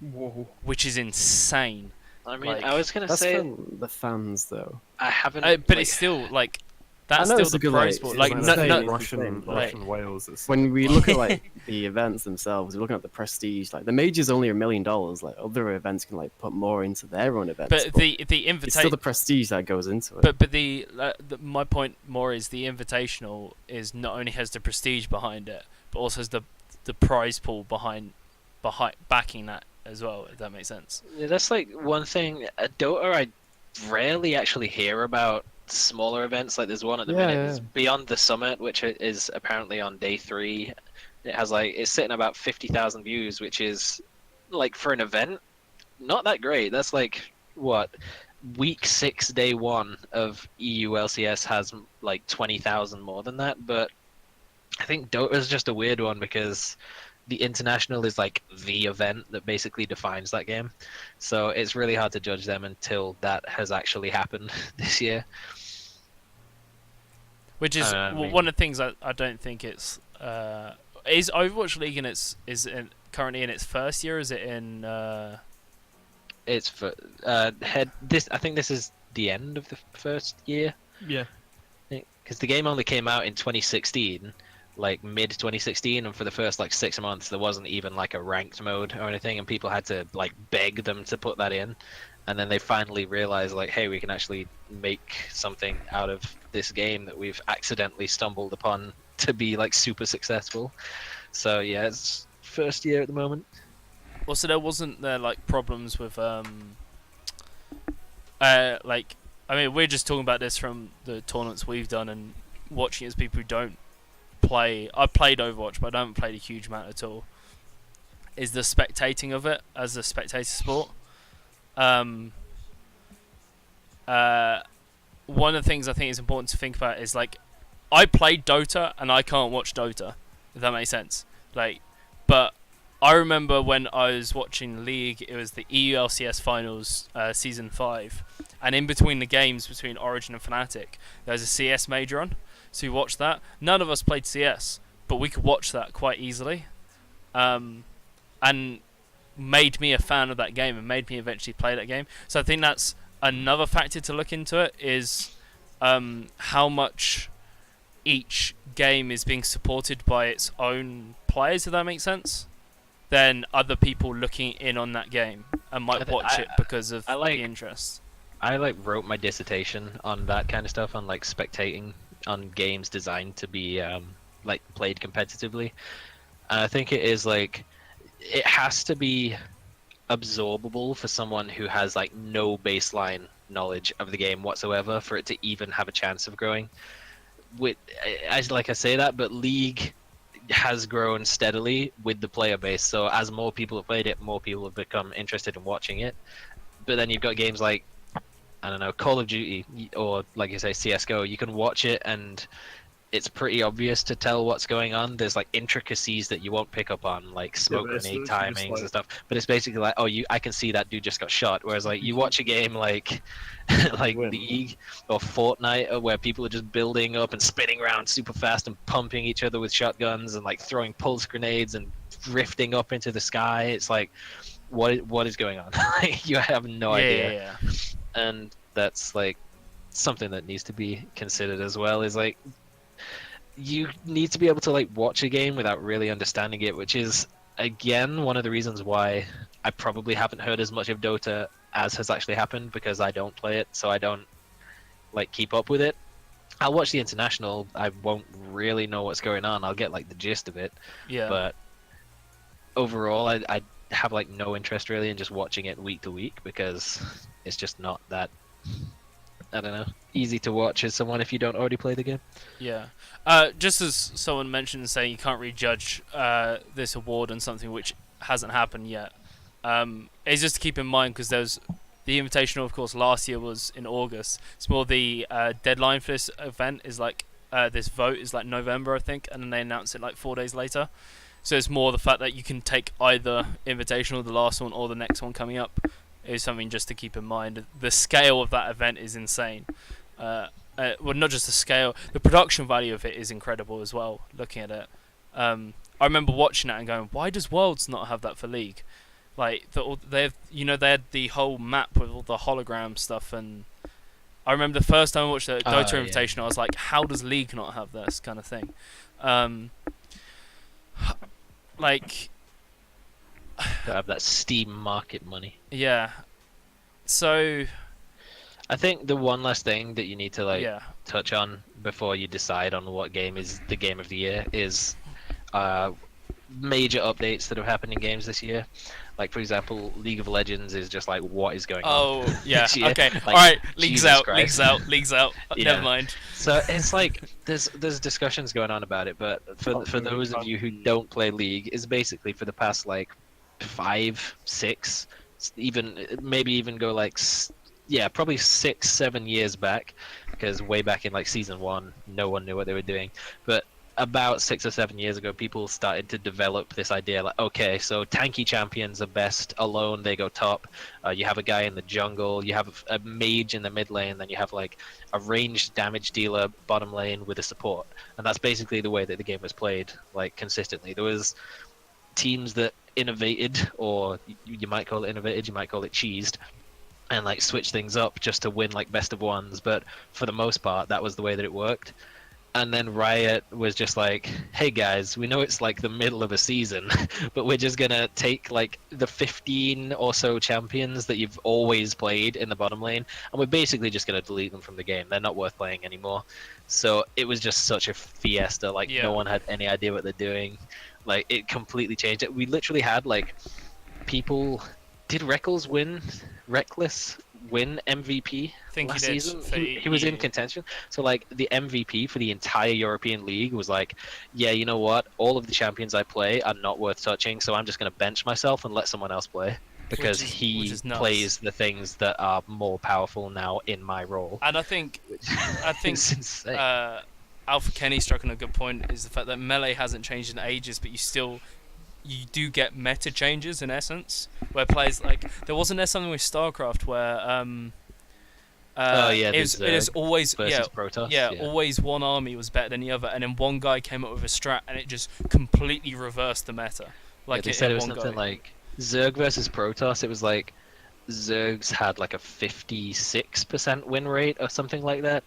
Whoa. which is insane. I mean, Like, I was gonna That's say from the fans, though. I haven't. But like, it's still like I that's know still it's the a good, prize like, pool. it's Like like no, the no, same. Russian Right. Wales. It's When we look at, like, the events themselves, we're looking at the prestige. Like, the major's only $1 million. Like, other events can, like, put more into their own events. but the it's still invitation. the prestige that goes into it. But my point more is the Invitational is not only has the prestige behind it, but also has the prize pool behind backing that as well. If that makes sense. yeah, that's like one thing. Dota, I rarely actually hear about smaller events. Like there's one at the minute. Yeah. There's Beyond the Summit, which is apparently on day 3. It has it's sitting about 50,000 views, which is like for an event, not that great. That's like what week 6, day 1 of EU LCS has like 20,000 more than that. But I think Dota is just a weird one because the international is like the event that basically defines that game. So it's really hard to judge them until that has actually happened this year. Which is I mean- one of the things I don't think it's is Overwatch League in its currently in its first year. Is it in? It's for this. I think this is the end of the first year Yeah. because the game only came out in 2016, like mid 2016, and for the first like 6 months there wasn't even like a ranked mode or anything, and people had to like beg them to put that in, and then they finally realized like, hey, we can actually make something out of this game that we've accidentally stumbled upon to be like super successful. So yeah, it's first year at the moment. Also, there wasn't there like problems with like, I mean, we're just talking about this from the tournaments we've done and watching it as people who don't play. I played Overwatch, but I don't play a huge amount at all. Is the spectating of it as a spectator sport? One of the things I think is important to think about is like, I played Dota and I can't watch Dota, if that makes sense. Like, but I remember when I was watching League, it was the EULCS Finals, Season 5. And in between the games between Origin and Fnatic, there was a CS major on. So we watched that. None of us played CS, but we could watch that quite easily. And made me a fan of that game and made me eventually play that game. So I think that's another factor to look into it, is how much each game is being supported by its own players, if that makes sense, than other people looking in on that game and might watch it because of the interest. I wrote my dissertation on that kind of stuff, on spectating on games designed to be played competitively. And I think it is it has to be absorbable for someone who has no baseline knowledge of the game whatsoever for it to even have a chance of growing. I say that, but League has grown steadily with the player base. So as more people have played it, more people have become interested in watching it. But then you've got games like, I don't know, Call of Duty, or like you say, CSGO. You can watch it and it's pretty obvious to tell what's going on. There's intricacies that you won't pick up on, like smoke grenade timings and stuff. But it's basically I can see that dude just got shot. Whereas you watch a game like League or Fortnite, where people are just building up and spinning around super fast and pumping each other with shotguns and throwing pulse grenades and drifting up into the sky. It's what is going on? You have no idea. Yeah. And that's something that needs to be considered as well, is you need to be able to watch a game without really understanding it, which is again one of the reasons why I probably haven't heard as much of Dota as has actually happened, because I don't play it, so I don't keep up with it. I'll watch the international, I won't really know what's going on. I'll get the gist of it. Yeah. But overall, I have no interest really in just watching it week to week, because it's just not that, I don't know, easy to watch as someone if you don't already play the game. Yeah. Just as someone mentioned, saying you can't really judge this award on something which hasn't happened yet. It's just to keep in mind, because there's the Invitational, of course, last year was in August. It's more the deadline for this event is this vote is November, I think, and then they announce it 4 days later. So it's more the fact that you can take either Invitational, the last one, or the next one coming up, is something just to keep in mind. The scale of that event is insane. Well, not just the scale, the production value of it is incredible as well, looking at it. I remember watching it and going, why does Worlds not have that for League? They had the whole map with all the hologram stuff, and I remember the first time I watched the Dota Invitational, I was like, how does League not have this kind of thing? To have that Steam market money. Yeah. So I think the one last thing that you need to touch on before you decide on what game is the game of the year is major updates that have happened in games this year. For example, League of Legends is just what is going on? Oh, yeah, this year? okay. Alright, leagues out. Yeah. Never mind. So it's there's discussions going on about it, but for those of you who don't play League, it's basically for the past 5, 6, even go probably 6-7 years back, because way back in season 1 no one knew what they were doing, but about 6 or 7 years ago people started to develop this idea okay, so tanky champions are best alone, they go top, you have a guy in the jungle, you have a mage in the mid lane, then you have a ranged damage dealer bottom lane with a support, and that's basically the way that the game was played consistently. There was teams that innovated, or you might call it innovated, you might call it cheesed, and switch things up just to win best of ones, but for the most part that was the way that it worked. And then Riot was just hey guys, we know it's the middle of a season, but we're just gonna take the 15 or so champions that you've always played in the bottom lane, and we're basically just gonna delete them from the game. They're not worth playing anymore. So it was just such a fiesta, no one had any idea what they're doing. It completely changed it. We literally had people. Did Reckless win MVP last season? He was in contention. So the MVP for the entire European League was yeah, you know what? All of the champions I play are not worth touching, so I'm just going to bench myself and let someone else play, because he plays the things that are more powerful now in my role. And I think Alpha Kenny struck on a good point, is the fact that melee hasn't changed in ages, but you still you do get meta changes in essence, where players like wasn't there something with StarCraft where it was always versus Protoss. always one army was better than the other, and then one guy came up with a strat and it just completely reversed the meta. Like they said it was something like Zerg versus Protoss. It was like Zergs had like a 56% win rate or something like that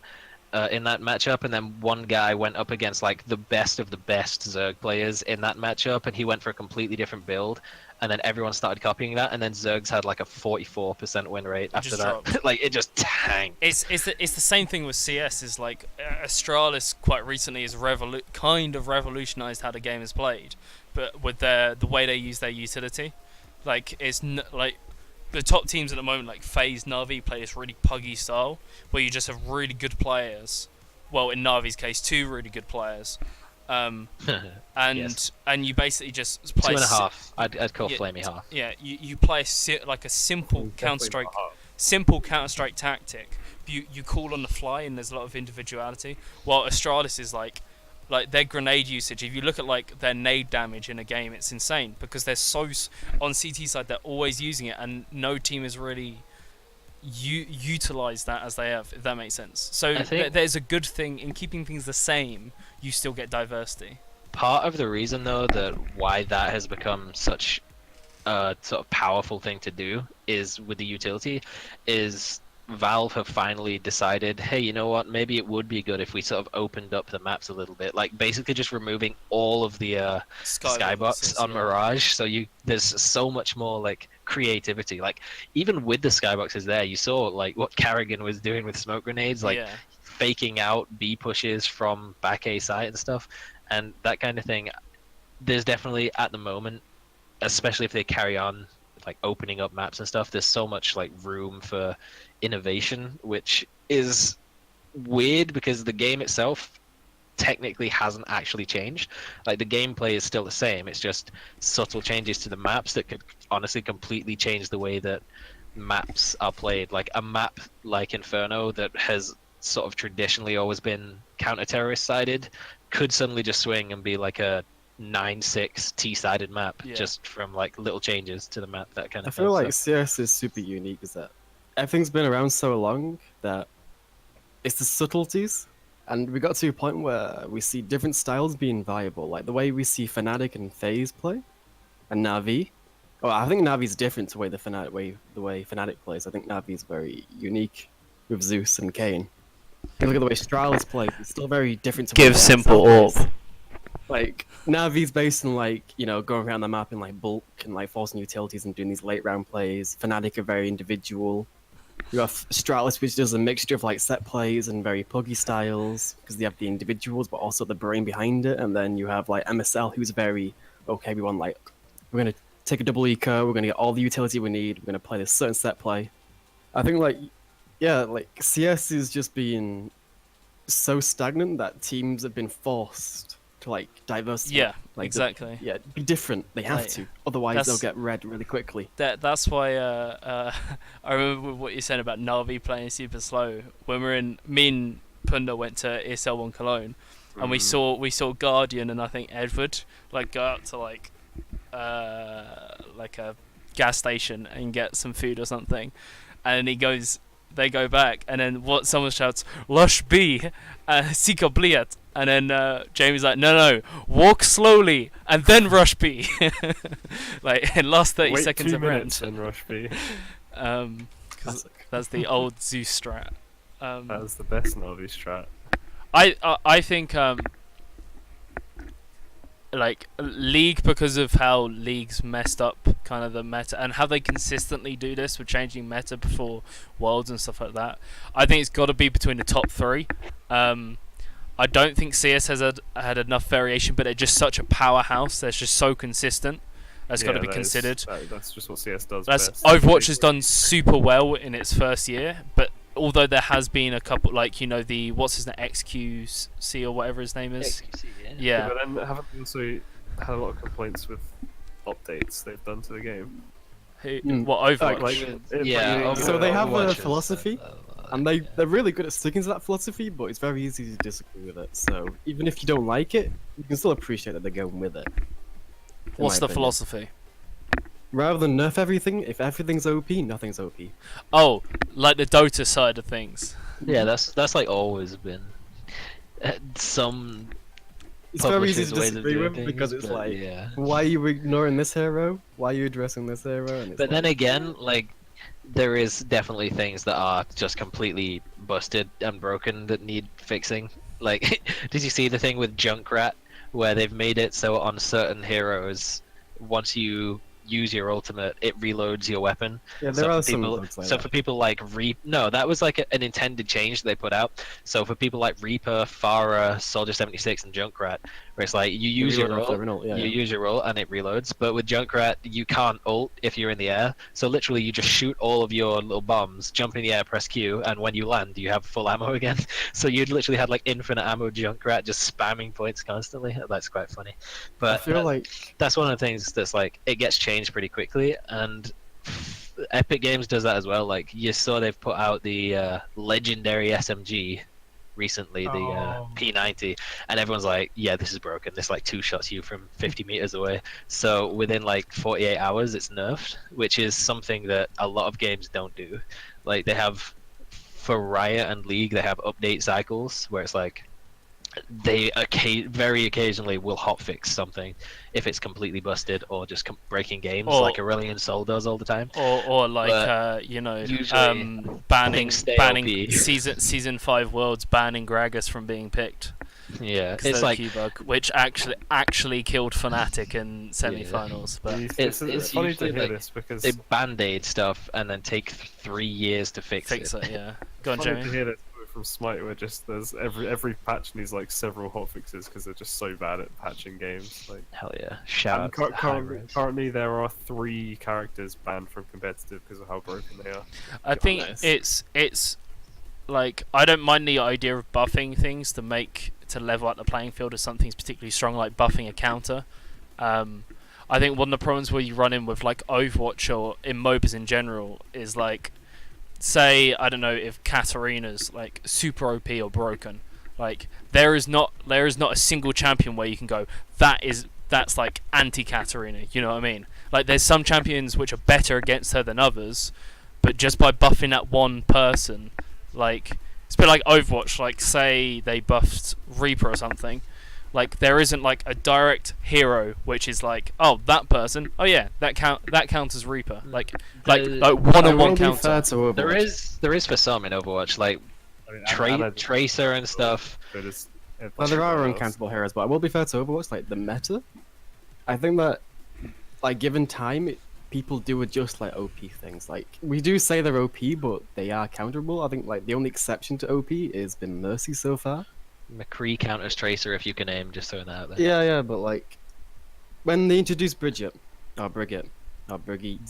in that matchup, and then one guy went up against like the best of the best Zerg players in that matchup, and he went for a completely different build, and then everyone started copying that, and then Zergs had like a 44% win rate after that. Like it just tanked. It's the same thing with CS. Is like Astralis quite recently has kind of revolutionized how the game is played, but with the way they use their utility, like like the top teams at the moment, like FaZe, Na'Vi, play this really puggy style where you just have really good players. Well, in Na'Vi's case, 2 really good players, and Yes. and you basically just play 2.5. I'd call Flamey half. Yeah, you play like a simple Counter-Strike tactic. You call on the fly, and there's a lot of individuality. While Astralis is like their grenade usage. If you look at like their nade damage in a game, it's insane because they're so on CT side they're always using it, and no team has really utilized that as they have. If that makes sense. So there's a good thing in keeping things the same. You still get diversity. Part of the reason, though, that why that has become such a sort of powerful thing to do is with the utility, is Valve have finally decided, hey, you know what? Maybe it would be good if we sort of opened up the maps a little bit, like basically just removing all of the skybox on Mirage. So there's so much more like creativity. Like even with the skyboxes there, you saw like what Carrigan was doing with smoke grenades, like faking out B pushes from back A site and stuff, and that kind of thing. There's definitely at the moment, especially if they carry on like opening up maps and stuff, there's so much like room for innovation, which is weird because the game itself technically hasn't actually changed. Like the gameplay is still the same, it's just subtle changes to the maps that could honestly completely change the way that maps are played. Like a map like Inferno that has sort of traditionally always been counter-terrorist sided could suddenly just swing and be like a 9-6 T-sided map, just from like little changes to the map, that kind of thing. I feel like CS is super unique, is that everything's been around so long that it's the subtleties, and we got to a point where we see different styles being viable, like the way we see Fnatic and FaZe play, and Na'Vi. Oh, I think Navi's different to the way Fnatic plays. I think Navi's very unique with Zeus and Kayn. If you look at the way Stralis plays, it's still very different to Give simple orb. Like Navi's based on like, you know, going around the map in like bulk and like forcing utilities and doing these late round plays. Fnatic are very individual. You have Stralis, which does a mixture of like set plays and very puggy styles because they have the individuals but also the brain behind it. And then you have like MSL, who's very we're gonna take a double eco, we're gonna get all the utility we need, we're gonna play this certain set play. I think like CS is just being so stagnant that teams have been forced to like diversify. Yeah, like exactly. Be different. They have to, otherwise they'll get red really quickly. That's why I remember what you said about Na'Vi playing super slow. When me and Punda went to ESL 1 Cologne, and we saw Guardian and I think Edward like go out to like a gas station and get some food or something, and they go back, and then someone shouts, "Lush B, Sika Bliat," and then Jamie's like, "No, walk slowly and then rush B." Like in last 30 seconds of round. And rush B. Cause that's the old Zeus strat. That was the best Na'Vi strat. I think like League, because of how League's messed up kind of the meta and how they consistently do this with changing meta before Worlds and stuff like that, I think it's got to be between the top 3. I don't think CS has had enough variation, but they're just such a powerhouse. They're just so consistent. That's got to be considered. That's just what CS does best. best. Overwatch has done super well in its first year, but although there has been a couple, like, you know, the what's his name, XQC or whatever his name is. XQC, yeah. But then haven't they also had a lot of complaints with updates they've done to the game? What, Overwatch? Overwatch. So they have Overwatch a is, philosophy, and they're really good at sticking to that philosophy, but it's very easy to disagree with it. So even if you don't like it, you can still appreciate that they're going with it. What's my the opinion. philosophy? Rather than nerf everything, if everything's OP, nothing's OP. Oh, like the Dota side of things. Yeah, that's like always been some It's very easy publishers' to ways of disagree doing with things, because it's but like, yeah. why are you ignoring this hero? Why are you addressing this hero? And it's But then like, again, like there is definitely things that are just completely busted and broken that need fixing. Like, did you see the thing with Junkrat where they've made it so on certain heroes, once you use your ultimate, it reloads your weapon. yeah, So there are for some people, bugs like so that. for people like no, that was like an intended change they put out. So for people like Reaper, Pharah, Soldier 76, and Junkrat, where it's like you use your reload after ult, an ult, yeah, you yeah. use your ult and it reloads. But with Junkrat, you can't ult if you're in the air. So literally, you just shoot all of your little bombs, jump in the air, press Q, and when you land, you have full ammo again. So you literally had like infinite ammo Junkrat just spamming points constantly. That's quite funny. But I feel like that's one of the things that's like it gets changed pretty quickly, and Epic Games does that as well. Like you saw they've put out the legendary SMG recently, the Oh. P90, and everyone's like, yeah, this is broken. This like two shots you from 50 meters away. So within like 48 hours it's nerfed, which is something that a lot of games don't do. Like they have, for Riot and League, they have update cycles where it's like they very occasionally will hotfix something if it's completely busted or just breaking games, Or- like Aurelion Sol does all the time. Or like But you know, usually banning things stay banning OP. season 5 worlds banning Gragas from being picked. Yeah, 'Cause it's of like Q bug, which actually killed Fnatic in semi-finals. But It's funny to usually, hear like, this because they band-aid stuff and then take 3 years to fix fix it. it, yeah. Go on, funny to Jamie. hear this from Smite, where just there's every patch needs like several hotfixes because they're just so bad at patching games. Like, Hell yeah! Shout out to the High-Res. currently there are 3 characters banned from competitive because of how broken they are. I think nice. it's like I don't mind the idea of buffing things to level out the playing field if something's particularly strong, like buffing a counter. I think one of the problems where you run in with like Overwatch or in MOBAs in general is like, say, I don't know, if Katarina's like super OP or broken, like there is not a single champion where you can go that's like anti Katarina, you know what I mean? Like there's some champions which are better against her than others, but just by buffing that one person, like it's a bit like Overwatch, like say they buffed Reaper or something, like there isn't like a direct hero which is like, oh, that person, oh yeah, that counts as Reaper, like The- one-on-one be counter. fair to Overwatch. There is for some in Overwatch, like I mean, Anna- Tracer and stuff. but it's- Well, there are everyone else. uncountable heroes, but I will be fair to Overwatch. Like the meta, I think that, like given time, people do adjust like OP things. Like we do say they're OP, but they are counterable. I think like the only exception to OP has been Mercy so far. McCree counters Tracer if you can aim. Just throwing that out there. Yeah, but like when they introduced Brigitte, or Brigitte, Brigitte.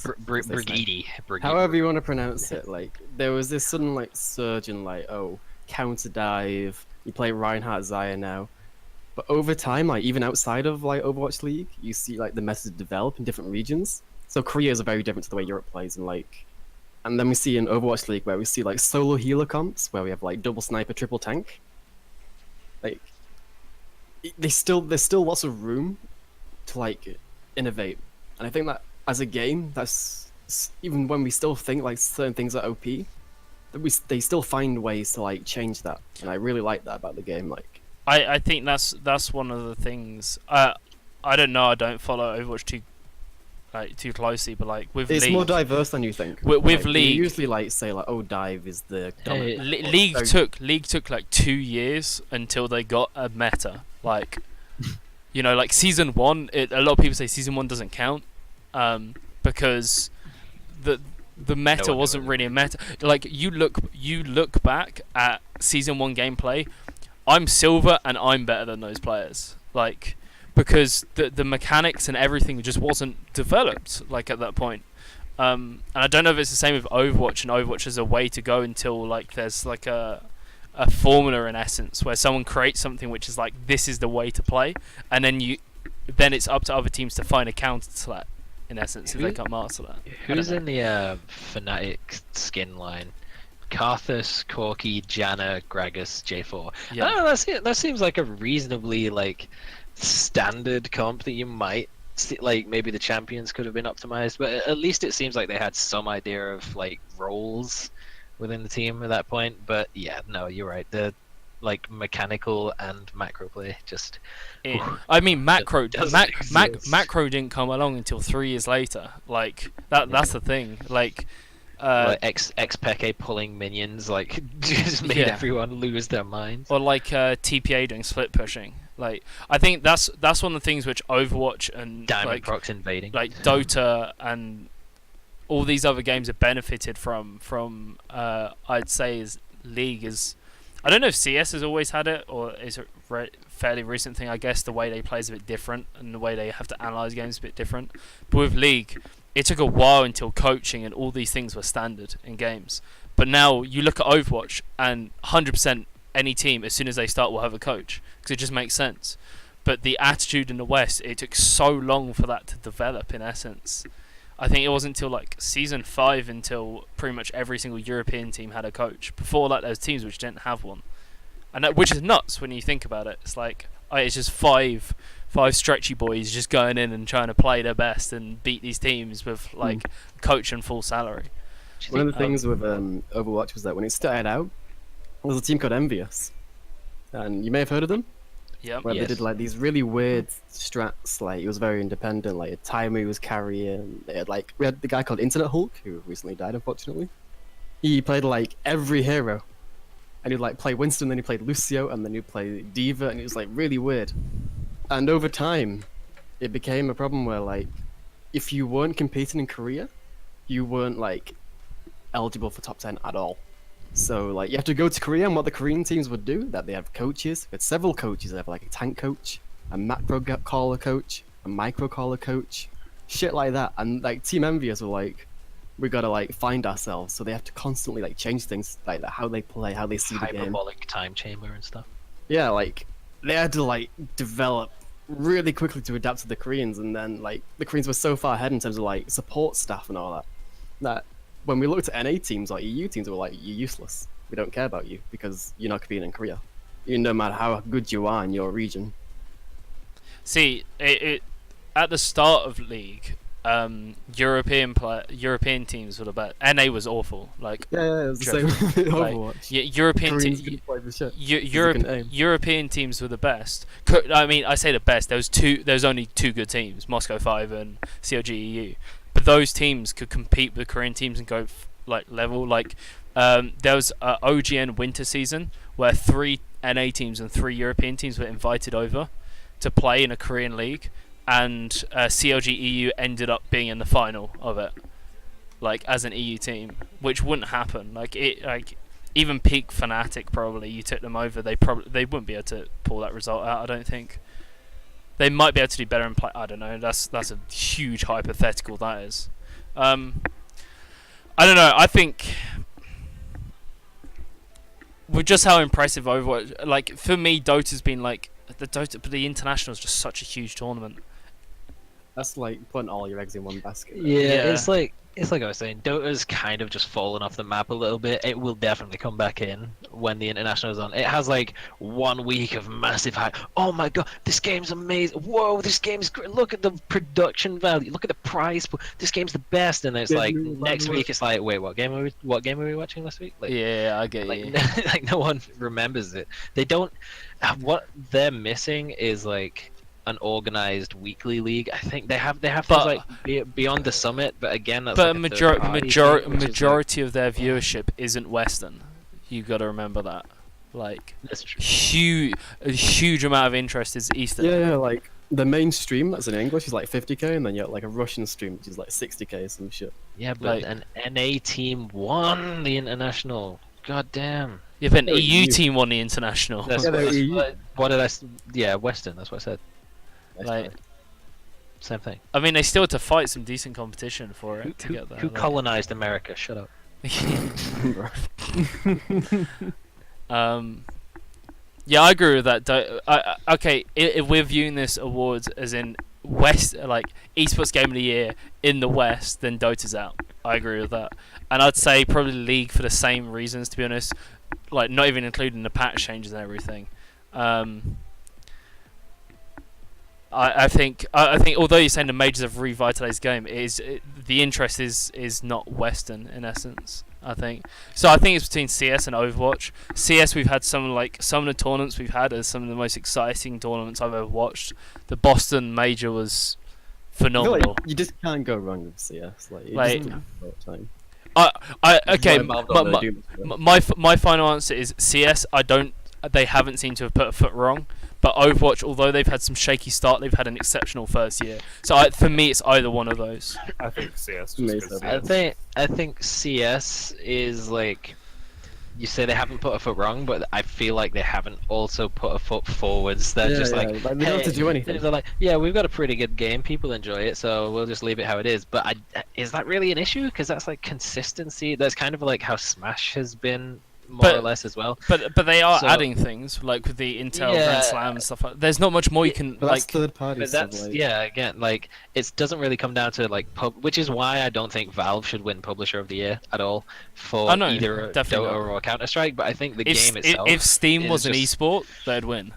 however you want to pronounce it, like there was this sudden like surge in like, oh, counter dive. You play Reinhardt Zaya now, but over time, like even outside of like Overwatch League, you see like the method develop in different regions. So Koreas are very different to the way Europe plays, and then we see in Overwatch League where we see like solo healer comps where we have like double sniper, triple tank. Like there's still lots of room to like innovate, and I think that as a game, that's even when we still think like certain things are OP, that they still find ways to like change that, and I really like that about the game. Like I think that's one of the things. I don't know. I don't follow Overwatch too closely, but like with it's League, more diverse than you think. With Like, we League- usually like say like, oh, dive is the dominant. League So- took like 2 years until they got a meta. Like, you know, like season 1. A lot of people say season 1 doesn't count, because the meta one wasn't knew it. really a meta. Like you look back at season 1 gameplay. I'm silver and I'm better than those players. Like, because the mechanics and everything just wasn't developed like at that point. And I don't know if it's the same with Overwatch, and Overwatch is a way to go until like there's like a formula in essence where someone creates something which is like, this is the way to play, and then it's up to other teams to find a counter to that in essence if they can't master that. Who's in the Fnatic skin line? Karthus, Corki, Janna, Gragas, J4. Yeah. I don't know, that seems like a reasonably like standard comp that you might like maybe the champions could have been optimized, but at least it seems like they had some idea of like roles within the team at that point. But yeah, no, you're right. The like mechanical and macro play just I mean, macro doesn't exist. macro didn't come along until 3 years later. Like that's the thing. Like like ex Peke pulling minions like just made Yeah. everyone lose their minds. or like TPA doing split pushing. Like I think that's one of the things which Overwatch and Diamond like procs invading. Dota and all these other games have benefited from I'd say is League is. I don't know if CS has always had it or is it fairly recent thing. I guess the way they play is a bit different and the way they have to analyze games is a bit different. But with League, it took a while until coaching and all these things were standard in games. But now you look at Overwatch and 100% any team as soon as they start will have a coach because it just makes sense. But the attitude in the West, it took so long for that to develop in essence. I think it wasn't until like season 5 until pretty much every single European team had a coach. Before that, there was teams which didn't have one, and which is nuts when you think about it. It's like it's just five stretchy boys just going in and trying to play their best and beat these teams with like coach and full salary. One of the things with Overwatch was that when it started out, there was a team called Envious, and you may have heard of them. Yep. Where Yes. they did like these really weird strats. Like it was very independent. Like a timer he was carrying. They had like we had the guy called Internet Hulk who recently died, unfortunately. He played like every hero, and he'd like play Winston, then he played Lucio, and then he'd play Diva, and it was like really weird. And over time, it became a problem where like if you weren't competing in Korea, you weren't like eligible for top 10 at all. So like you have to go to Korea, and what the Korean teams would do, that they have coaches, with several coaches. They have like a tank coach, a macro caller coach, a micro caller coach, shit like that. And like Team Envious were like, we gotta like find ourselves. So they have to constantly like change things, like how they play, how they see the game. Hyperbolic time chamber and stuff. Yeah, like they had to like develop really quickly to adapt to the Koreans, and then like the Koreans were so far ahead in terms of like support staff and all that, that when we looked at NA teams or EU teams, we were like, you're useless. We don't care about you because you're not competing in Korea. No matter how good you are in your region. See, it at the start of League, European teams were the best. NA was awful. Like Yeah, it was the same with like, Overwatch. European Koreans teams. couldn't play for shit. couldn't aim. European teams were the best. I mean, I say the best. There was only 2 good teams, Moscow 5 and CLG EU. But those teams could compete with the Korean teams and go like level. Like there was OGN winter season where 3 NA teams and 3 European teams were invited over to play in a Korean league, and CLG EU ended up being in the final of it, like as an EU team, which wouldn't happen. Like even peak Fnatic probably you took them over, they wouldn't be able to pull that result out. I don't think. They might be able to do better in play. I don't know. That's a huge hypothetical. That is. I don't know. I think with just how impressive Overwatch. Like for me, Dota's been like the Dota, but the international is just such a huge tournament. That's like putting all your eggs in one basket. Yeah, Yeah. it's like I was saying, Dota's kind of just fallen off the map a little bit. It will definitely come back in when the international is on. It has like 1 week of massive hype. Oh my god, this game's amazing! Whoa, this game's great! Look at the production value. Look at the price. This game's the best. And then it's like next week, it's like, wait, what game were we watching last week? Like, Yeah, I get like, you. like no one remembers it. They don't. What they're missing is like an organized weekly league. I think they have things But- like beyond the summit, but again, that's But like majority of their viewership isn't Western. You got to remember that. Like That's true. a huge amount of interest is Eastern. Yeah, like the main stream that's in English is like 50k, and then you have like a Russian stream which is like 60k, some shit. Yeah, but Like- an NA team won the international. God damn. Yeah, but an No, EU EU. team won the international. That's Yeah, what, they're EU. what did I? Yeah, Western. That's what I said. Like, Same thing. I mean, they still had to fight some decent competition for it to get there. Who like- colonized America? Shut up. Yeah, I agree with that. Okay, if we're viewing this awards as in West, like esports game of the year in the West, then Dota's out. I agree with that, and I'd say probably League for the same reasons. To be honest, like not even including the patch changes and everything. I think although you're saying the majors have revitalized the game, the interest is not Western in essence. I think so. I think it's between CS and Overwatch. CS, we've had some of the tournaments we've had are some of the most exciting tournaments I've ever watched. The Boston major was I feel phenomenal. like you just can't go wrong with CS. Like, Like- just all the time. Okay, Not involved on the Doom server. my final answer is CS. They haven't seemed to have put a foot wrong. But Overwatch, although they've had some shaky start, they've had an exceptional first year. So for me, it's either one of those. I think CS. Just Amazing. 'cause I think CS is like, you say they haven't put a foot wrong, but I feel like they haven't also put a foot forwards. They're Yeah, just yeah, like, they don't have to do anything. They're like, yeah, we've got a pretty good game. People enjoy it, so we'll just leave it how it is. But is that really an issue? Because that's like consistency. That's kind of like how Smash has been more or less as well. But they are So- adding things like with the Intel Yeah. Grand Slam and stuff. There's not much more you can But that's like. third party But stuff. that's Like, yeah. Again, like it doesn't really come down to like which is why I don't think Valve should win Publisher of the Year at all for Oh, no, either definitely Dota not. or Counter Strike. But I think the If, game itself, if Steam is was an just- esport, they'd win.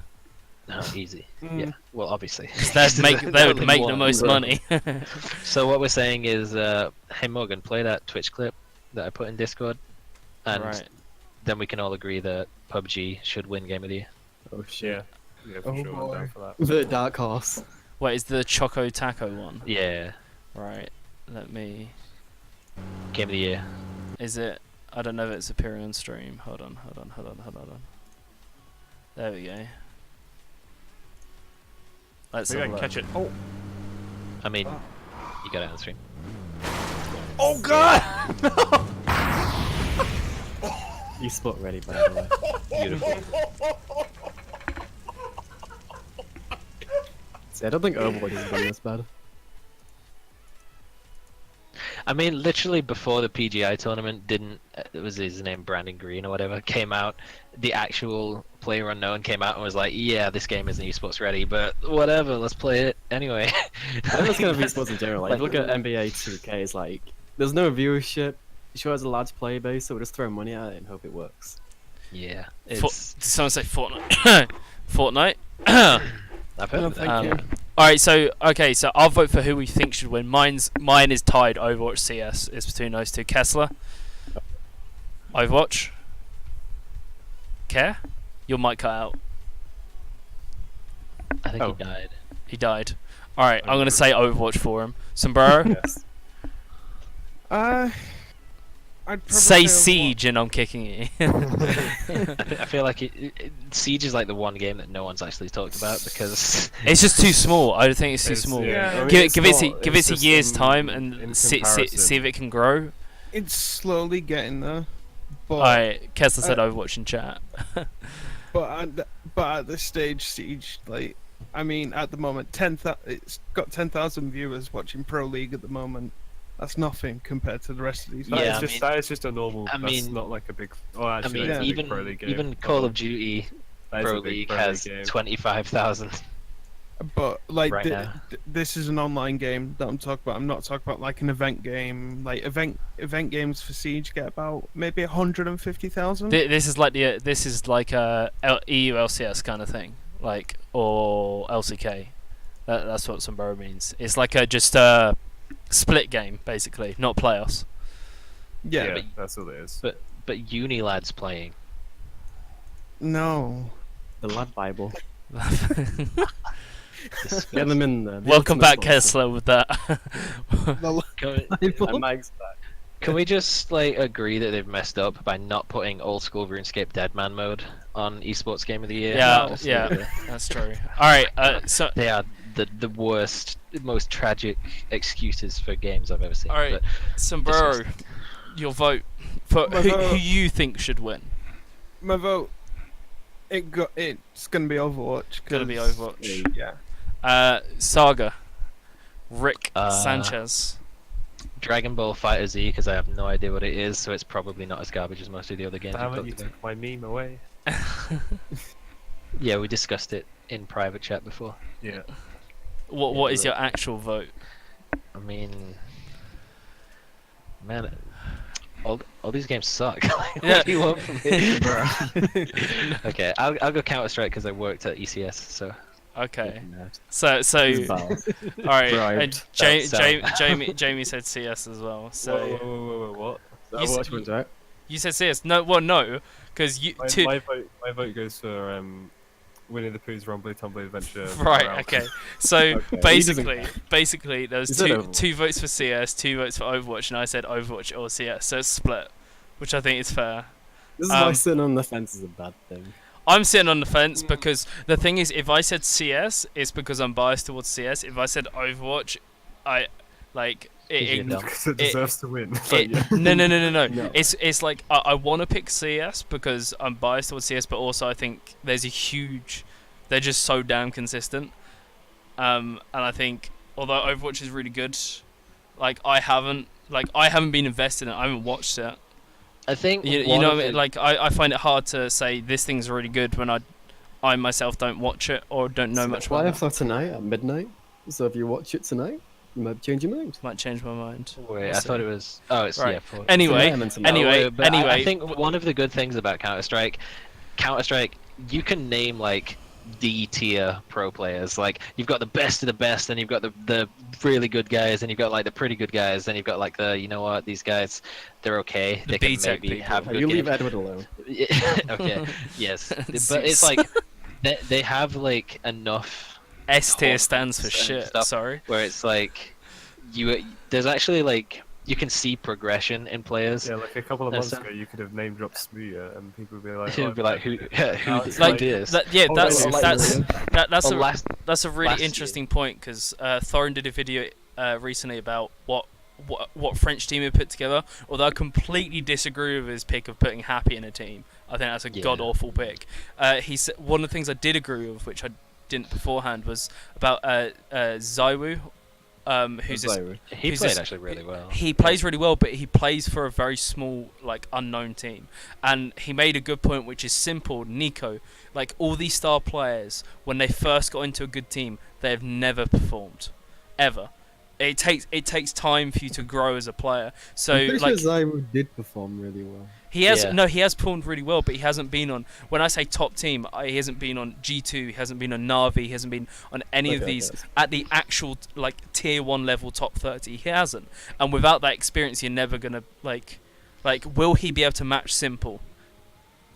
no, easy. Mm. Yeah. Well, obviously. They would Only make the one. most money. So what we're saying is, hey Morgan, play that Twitch clip that I put in Discord, and Right. then we can all agree that PUBG should win Game of the Year. oh shit. Yeah, for Oh, sure. I'm boy. down for that. The dark horse. Wait, is the Choco Taco one? Yeah, Right. Let me. Game of the Year. Is it? I don't know if it's appearing on stream. Hold on. There we go. Let's Maybe I have a can catch look. it. Oh, I mean, you got it on stream. oh God! Esport ready, by the way. Beautiful. See, I don't think Overwatch has been this bad. I mean, literally before the PGI tournament didn't, it was his name, Brandon Green or whatever, came out, the actual player unknown came out and was like, yeah, this game isn't esports ready, but whatever, let's play it anyway. I think that's kind of esports in general. Like, if you look at NBA 2K, it's like, there's no viewership. It sure has a large player base, so we'll just throw money at it and hope it works. Yeah, Did it's, someone say Fortnite? Fortnite. I've heard No, of that. thank you. All right, so I'll vote for who we think should win. Mine is tied. Overwatch, CS. It's between those two. Kessler. Overwatch. Care? Your mic cut out. I think Oh. he died. He died. All right, I'm gonna say Overwatch for him. Sombrero. Yes. I'd probably Say Overwatch. Siege, and I'm kicking you. I feel like Siege is like the one game that no one's actually talked about because It's just too small. I think it's too small. yeah. I mean, Give it's it a just year's in- time in and see comparison. if it can grow. It's slowly getting there, but Alright, Kessler said Overwatch in chat. but at this stage, Siege, like, I mean, at the moment, it's got 10,000 viewers watching Pro League at the moment. That's nothing compared to the rest of these. That Yeah, is I just mean- that is just a normal. I That's mean- not like a big. Oh, I actually, mean, that's a big even Pro League game. even Call of Duty That is a Pro big League Pro has game. 25,000. But like Right now. this is an online game that I'm talking about. I'm not talking about like an event game. Like event games for Siege get about maybe 150,000. This is like a EU LCS kind of thing, like, or LCK. That's what Sombrero means. It's like just a split game basically, not playoffs. Yeah, Yeah, but- that's all it is. But Unilad's playing. no. The Lad Bible. Get them in there. The Welcome ultimate back, sponsor. Kessler, with that. Can My mic's back. Can we just like agree that they've messed up by not putting old school RuneScape Deadman mode on esports game of the year? Yeah, Just yeah. like, That's true. All right, so they are the worst, most tragic excuses for games I've ever seen. all right, But Sombrero, your vote for My who vote- you think should win. My vote. It's gonna be Overwatch. Gonna be 'cause- Overwatch. Yeah. Saga, Rick Uh, Sanchez. Dragon Ball Fighter Z, because I have no idea what it is, so it's probably not as garbage as most of the other games Damn we've it, you talked about. took my meme away. Yeah, we discussed it in private chat before. Yeah. What is your actual vote? I mean, man, all these games suck. Like, Yeah. What do you want from me, bro? Okay, I'll go Counter Strike because I worked at ECS, so Okay. Nerd. So He's bad. all right. Bribed. Jamie said CS as well. So Whoa, what? You s- Overwatch wins, right? you said CS. No, well, no, because you two. My vote goes for Winnie the Pooh's Rumbly Tumbly Adventure. Right. Round. Okay. So Okay. basically, there was You said two Overwatch. two votes for CS, 2 votes for Overwatch, and I said Overwatch or CS. So it's split, which I think is fair. This is why Um, sitting on the fence is a bad thing. I'm sitting on the fence because the thing is, if I said CS, it's because I'm biased towards CS. If I said Overwatch, I like You're dumb. Because it deserves to win. no. No. It's like I want to pick CS because I'm biased towards CS, but also I think there's a huge. They're just so damn consistent. And I think although Overwatch is really good, like I haven't been invested in it. I haven't watched it. I think You one know, of the- like I find it hard to say this thing's really good when I myself don't watch it or don't know much Why about I it. thought tonight at midnight. So if you watch it tonight, you might change your mind. Might change my mind. Wait, We'll I see. thought it was. Oh, it's Right. yeah. For, Anyway, Tonight, I meant tonight. anyway, but I anyway. think one of the good things about Counter-Strike, you can name like D tier pro players. Like you've got the best of the best, and you've got the really good guys, and you've got like the pretty good guys, and you've got like the, you know what, these guys, they're okay. The They can B-Tech maybe people. have Oh, good you leave games. Edward alone. Okay, yes, but Zeus. it's like they have like enough S tier Hot stands for and shit. stuff. Sorry. where it's like there's actually like you can see progression in players. Yeah, like a couple of That's months ago, you could have name dropped Smooya, and people would be like, It'd be like who Now it's did Like this? yeah, Oh, that's wait, that's Well, that's a really last year. interesting point because Thorin did a video recently about what French team he put together. Although I completely disagree with his pick of putting Happy in a team. I think that's a Yeah. god awful pick. He said one of the things I did agree with, which I didn't beforehand, was about Zaiwu, who's this, He who's played this- actually really well. He plays really well, but he plays for a very small, like, unknown team. And he made a good point, which is simple. Nico, like, all these star players, when they first got into a good team, they have never performed. Ever. It takes time for you to grow as a player. So, I'm pretty like, sure Zyro did perform really well. he has Yeah. no, he has performed really well, but he hasn't been on. When I say top team, he hasn't been on G2. He hasn't been on Navi. He hasn't been on any of Okay, these okay. at the actual like tier 1 level top 30. He hasn't, and without that experience, you're never gonna like. Will he be able to match Simple?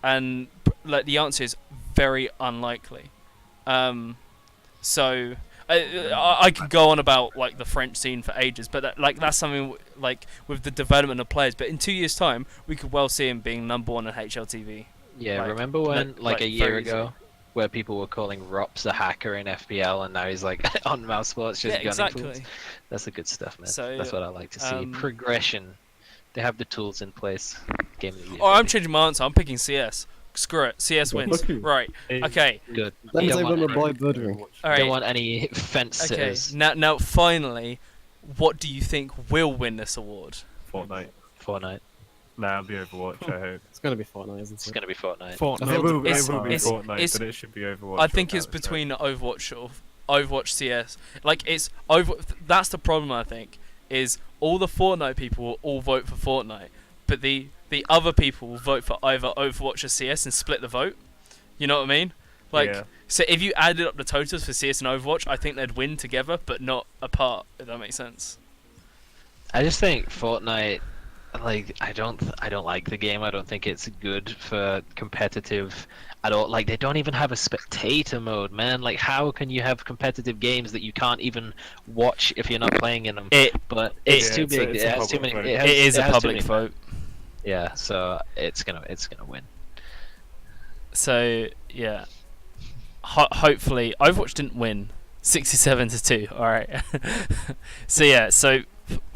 And like the answer is very unlikely. So. I could go on about like the French scene for ages, but that's something like with the development of players. But in 2 years' time, we could well see him being number 1 on HLTV. Yeah, Like, remember when like a year very ago, where people were calling Rops a hacker in FPL, and now he's like on Mouse Sports just Yeah, gunning fools? exactly. That's the good stuff, man. So, That's what I like to see. um, Progression. They have the tools in place. Game of the year. Oh, I'm baby. changing my answer. I'm picking CS. Screw it. CS wins. Fuck you. Right. Okay. Good. Then You I've don't got want, my boy Birdring. All don't right. want any fence Okay. sitters. Now, finally, what do you think will win this award? Fortnite. Fortnite. Nah, it'll be Overwatch, I hope. It's gonna be Fortnite, isn't It's it? gonna be Fortnite. Fortnite. It will, It's- it will be it's- Fortnite, it's- but it should be Overwatch. I or think it's Counter-Strike. between Overwatch CS. Like it's over. That's the problem. I think is all the Fortnite people will all vote for Fortnite, but the other people will vote for either Overwatch or CS and split the vote. You know what I mean? Like, Yeah. so if you added up the totals for CS and Overwatch, I think they'd win together, but not apart. If that makes sense. I just think Fortnite, like I don't like the game. I don't think it's good for competitive at all. Like they don't even have a spectator mode, man. Like how can you have competitive games that you can't even watch if you're not playing in them? But it's Yeah, too it's a- big. it's It a has too public many. vote. It, has, It is it a has too public many- vote. Yeah, so it's gonna win. So yeah, hopefully Overwatch didn't win 67-2. All right. So yeah, so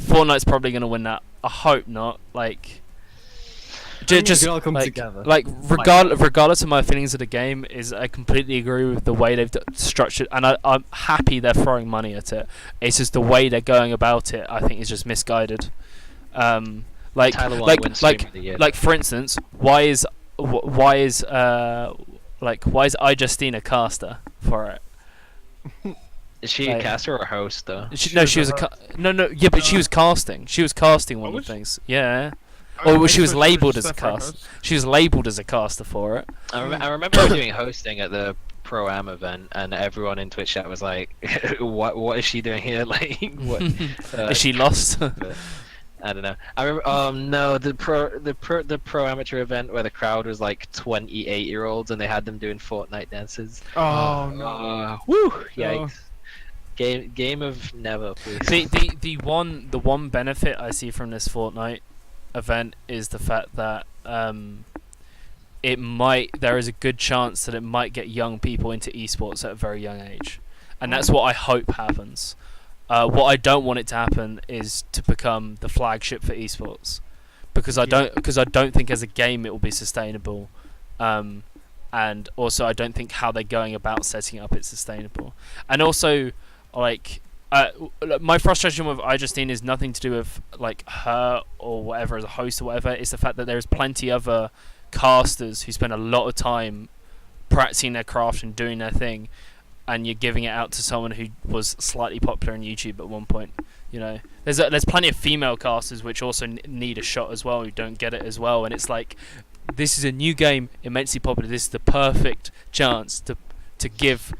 Fortnite's probably gonna win that. I hope not. Like, just can all come like, together. like regardless of my feelings of the game, is I completely agree with the way they've structured, and I'm happy they're throwing money at it. It's just the way they're going about it. I think is just misguided. Like Tyler White wins Stream of the Year. like for instance, why is iJustina caster for it? Is she like- a caster or a host though? She was a yeah, but she was casting. She was casting one Oh, of the was things. Yeah, I well, she was suppose labelled just as a there for cast. host. She was labelled as a caster for it. I remember her doing hosting at the pro-am event, and everyone in Twitch chat was like, "What is she doing here? Like, what? Is she lost? But I don't know. I remember. No, the pro amateur event where the crowd was like 28-year-olds and they had them doing Fortnite dances. Oh no. Woo! Yikes. Game of never, please. The one benefit I see from this Fortnite event is the fact that there is a good chance that it might get young people into esports at a very young age, and that's what I hope happens. What I don't want it to happen is to become the flagship for esports, because I don't think as a game it will be sustainable, and also I don't think how they're going about setting up it's sustainable, and also like my frustration with iJustine is nothing to do with like her or whatever as a host or whatever. It's the fact that there's plenty other casters who spend a lot of time practicing their craft and doing their thing, and you're giving it out to someone who was slightly popular on YouTube at one point. You know, there's plenty of female casters which also need a shot as well who don't get it as well, and it's like, this is a new game, immensely popular. This is the perfect chance to give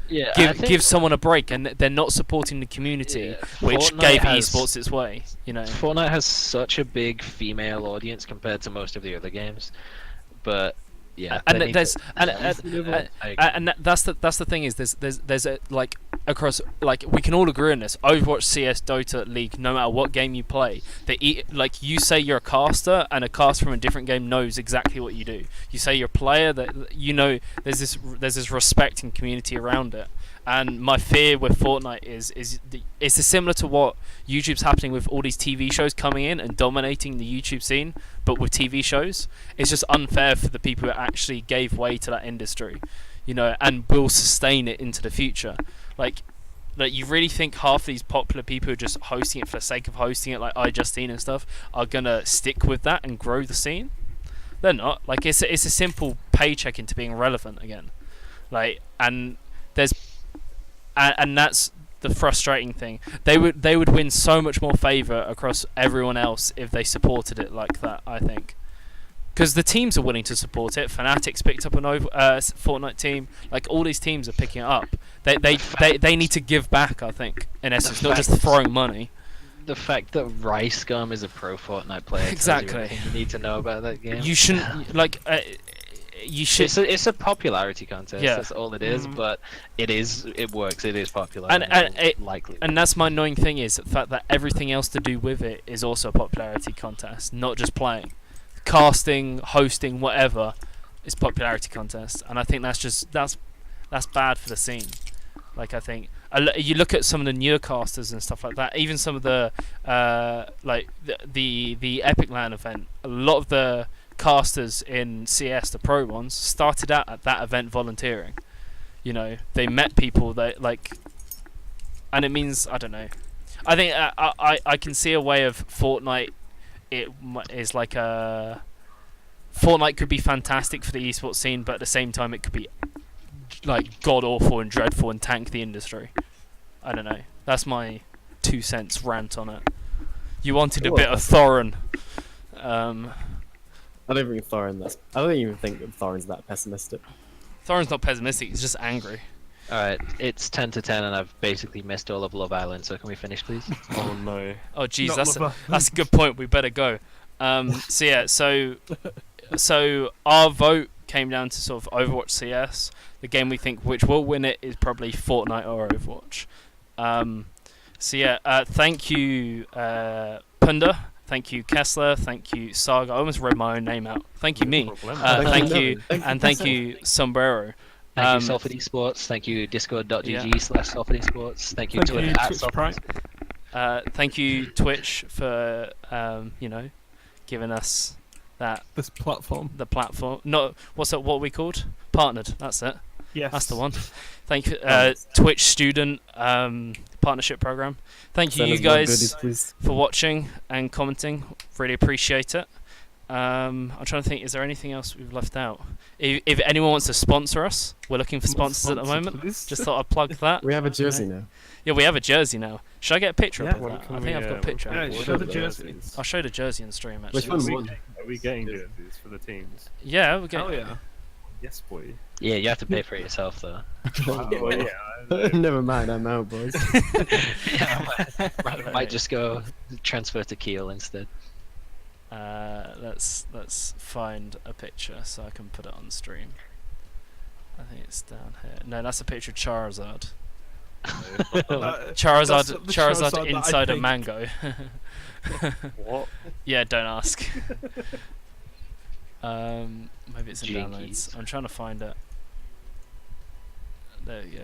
someone a break, and they're not supporting the community, which Fortnite gave has- esports its way. You know, Fortnite has such a big female audience compared to most of the other games, but yeah, and they need there's to- and I agree. and that's the thing is there's a like across, like, we can all agree on this: Overwatch, CS, Dota, League, no matter what game you play, like, you say you're a caster, and a caster from a different game knows exactly what you do. You say you're a player, that you know there's this respect and community around it. And my fear with Fortnite is it's similar to what YouTube's happening with all these TV shows coming in and dominating the YouTube scene, but with TV shows. It's just unfair for the people who actually gave way to that industry, you know, and will sustain it into the future. Like you really think half these popular people who are just hosting it for the sake of hosting it, like iJustine and stuff, are gonna stick with that and grow the scene? They're not. Like, it's a simple paycheck into being relevant again. Like, and that's the frustrating thing. They would win so much more favour across everyone else if they supported it like that, I think. Because the teams are willing to support it. Fanatics picked up an Fortnite team. Like, all these teams are picking it up. They need to give back, I think, in essence, not just throwing money. The fact that Rice Gum is a pro Fortnite player tells you Exactly. everything you need to know about that game. You shouldn't, like, you should... It's a popularity contest. Yeah. That's all it is. But it works. It is popular. And it likely. And that's my annoying thing, is the fact that everything else to do with it is also a popularity contest, not just playing. Casting, hosting, whatever, is popularity contest, and I think that's bad for the scene. Like, I think you look at some of the newer casters and stuff like that. Even some of the like the Epic LAN event. A lot of the casters in CS, the pro ones, started out at that event volunteering. You know, they met people that, like, and it means, I don't know. I think I can see a way of Fortnite. It is like a Fortnite could be fantastic for the esports scene, but at the same time it could be like god awful and dreadful and tank the industry. I don't know. That's my 2 cents rant on it. You wanted a bit of Thorin. I don't even think Thorin's that pessimistic. Thorin's not pessimistic. He's just angry. All right, it's 10 to 10, and I've basically missed all of Love Island. So can we finish, please? Oh no. Oh geez, Not that's a good point. We better go. So yeah, so our vote came down to sort of Overwatch, CS. The game we think which will win it is probably Fortnite or Overwatch. So yeah, thank you, Punda. Thank you, Kessler. Thank you, Saga. I almost read my own name out. Thank you, me. Thank you, and thank you, Sombrero. Thank you, Salford Esports. Thank you, discord.gg/Salford Esports. Thank you, Thank Twitter you, at Twitch Salford Prime. Thank you, Twitch, for giving us This platform. the platform. No, what are we called? Partnered. That's it. Yes. That's the one. Thank you, Twitch student partnership program. Thank you, Send you us more guys, goodies, please. for watching and commenting. Really appreciate it. I'm trying to think. Is there anything else we've left out? If anyone wants to sponsor us, we're looking for sponsors at the moment. Just thought I'd plug that. We have a jersey now. Yeah, we have a jersey now. Should I get a picture Yeah. of that? I think I've got a picture. Yeah, show the jersey. I'll show the jersey on stream Which actually. one's won? Are we getting jerseys for the teams? Yeah, we're Hell getting. yeah. Yes, boy. Yeah, you have to pay for it yourself though. Well, yeah. Never mind, I'm out, boys. I might just go transfer to Kiel instead. Let's find a picture so I can put it on stream. I think it's down here. No, that's a picture of Charizard. Charizard, That's the Charizard that I inside a think. mango. What? Yeah, don't ask. Maybe it's in Jinkies. downloads. I'm trying to find it. There we go.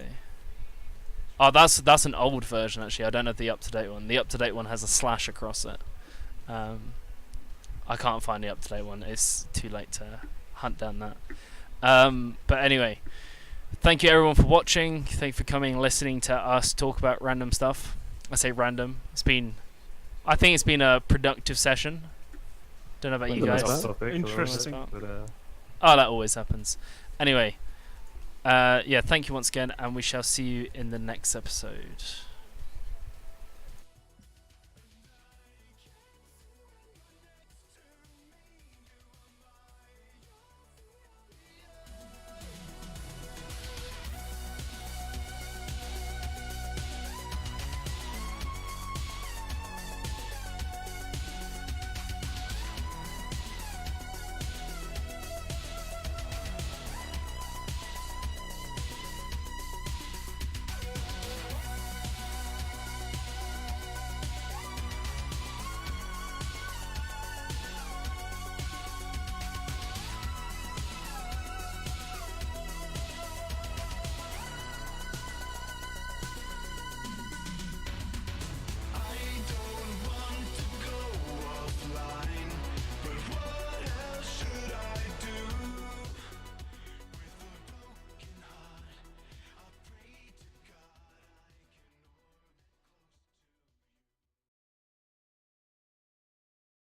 Oh, that's an old version actually. I don't have the up-to-date one. The up-to-date one has a slash across it. I can't find the up-to-date one. It's too late to hunt down that. But anyway, thank you everyone for watching. Thank you for coming and listening to us talk about random stuff. I say random. I think it's been a productive session. Don't know about you For the most guys. part. Interesting. But, Oh, that always happens. Anyway, yeah, thank you once again, and we shall see you in the next episode.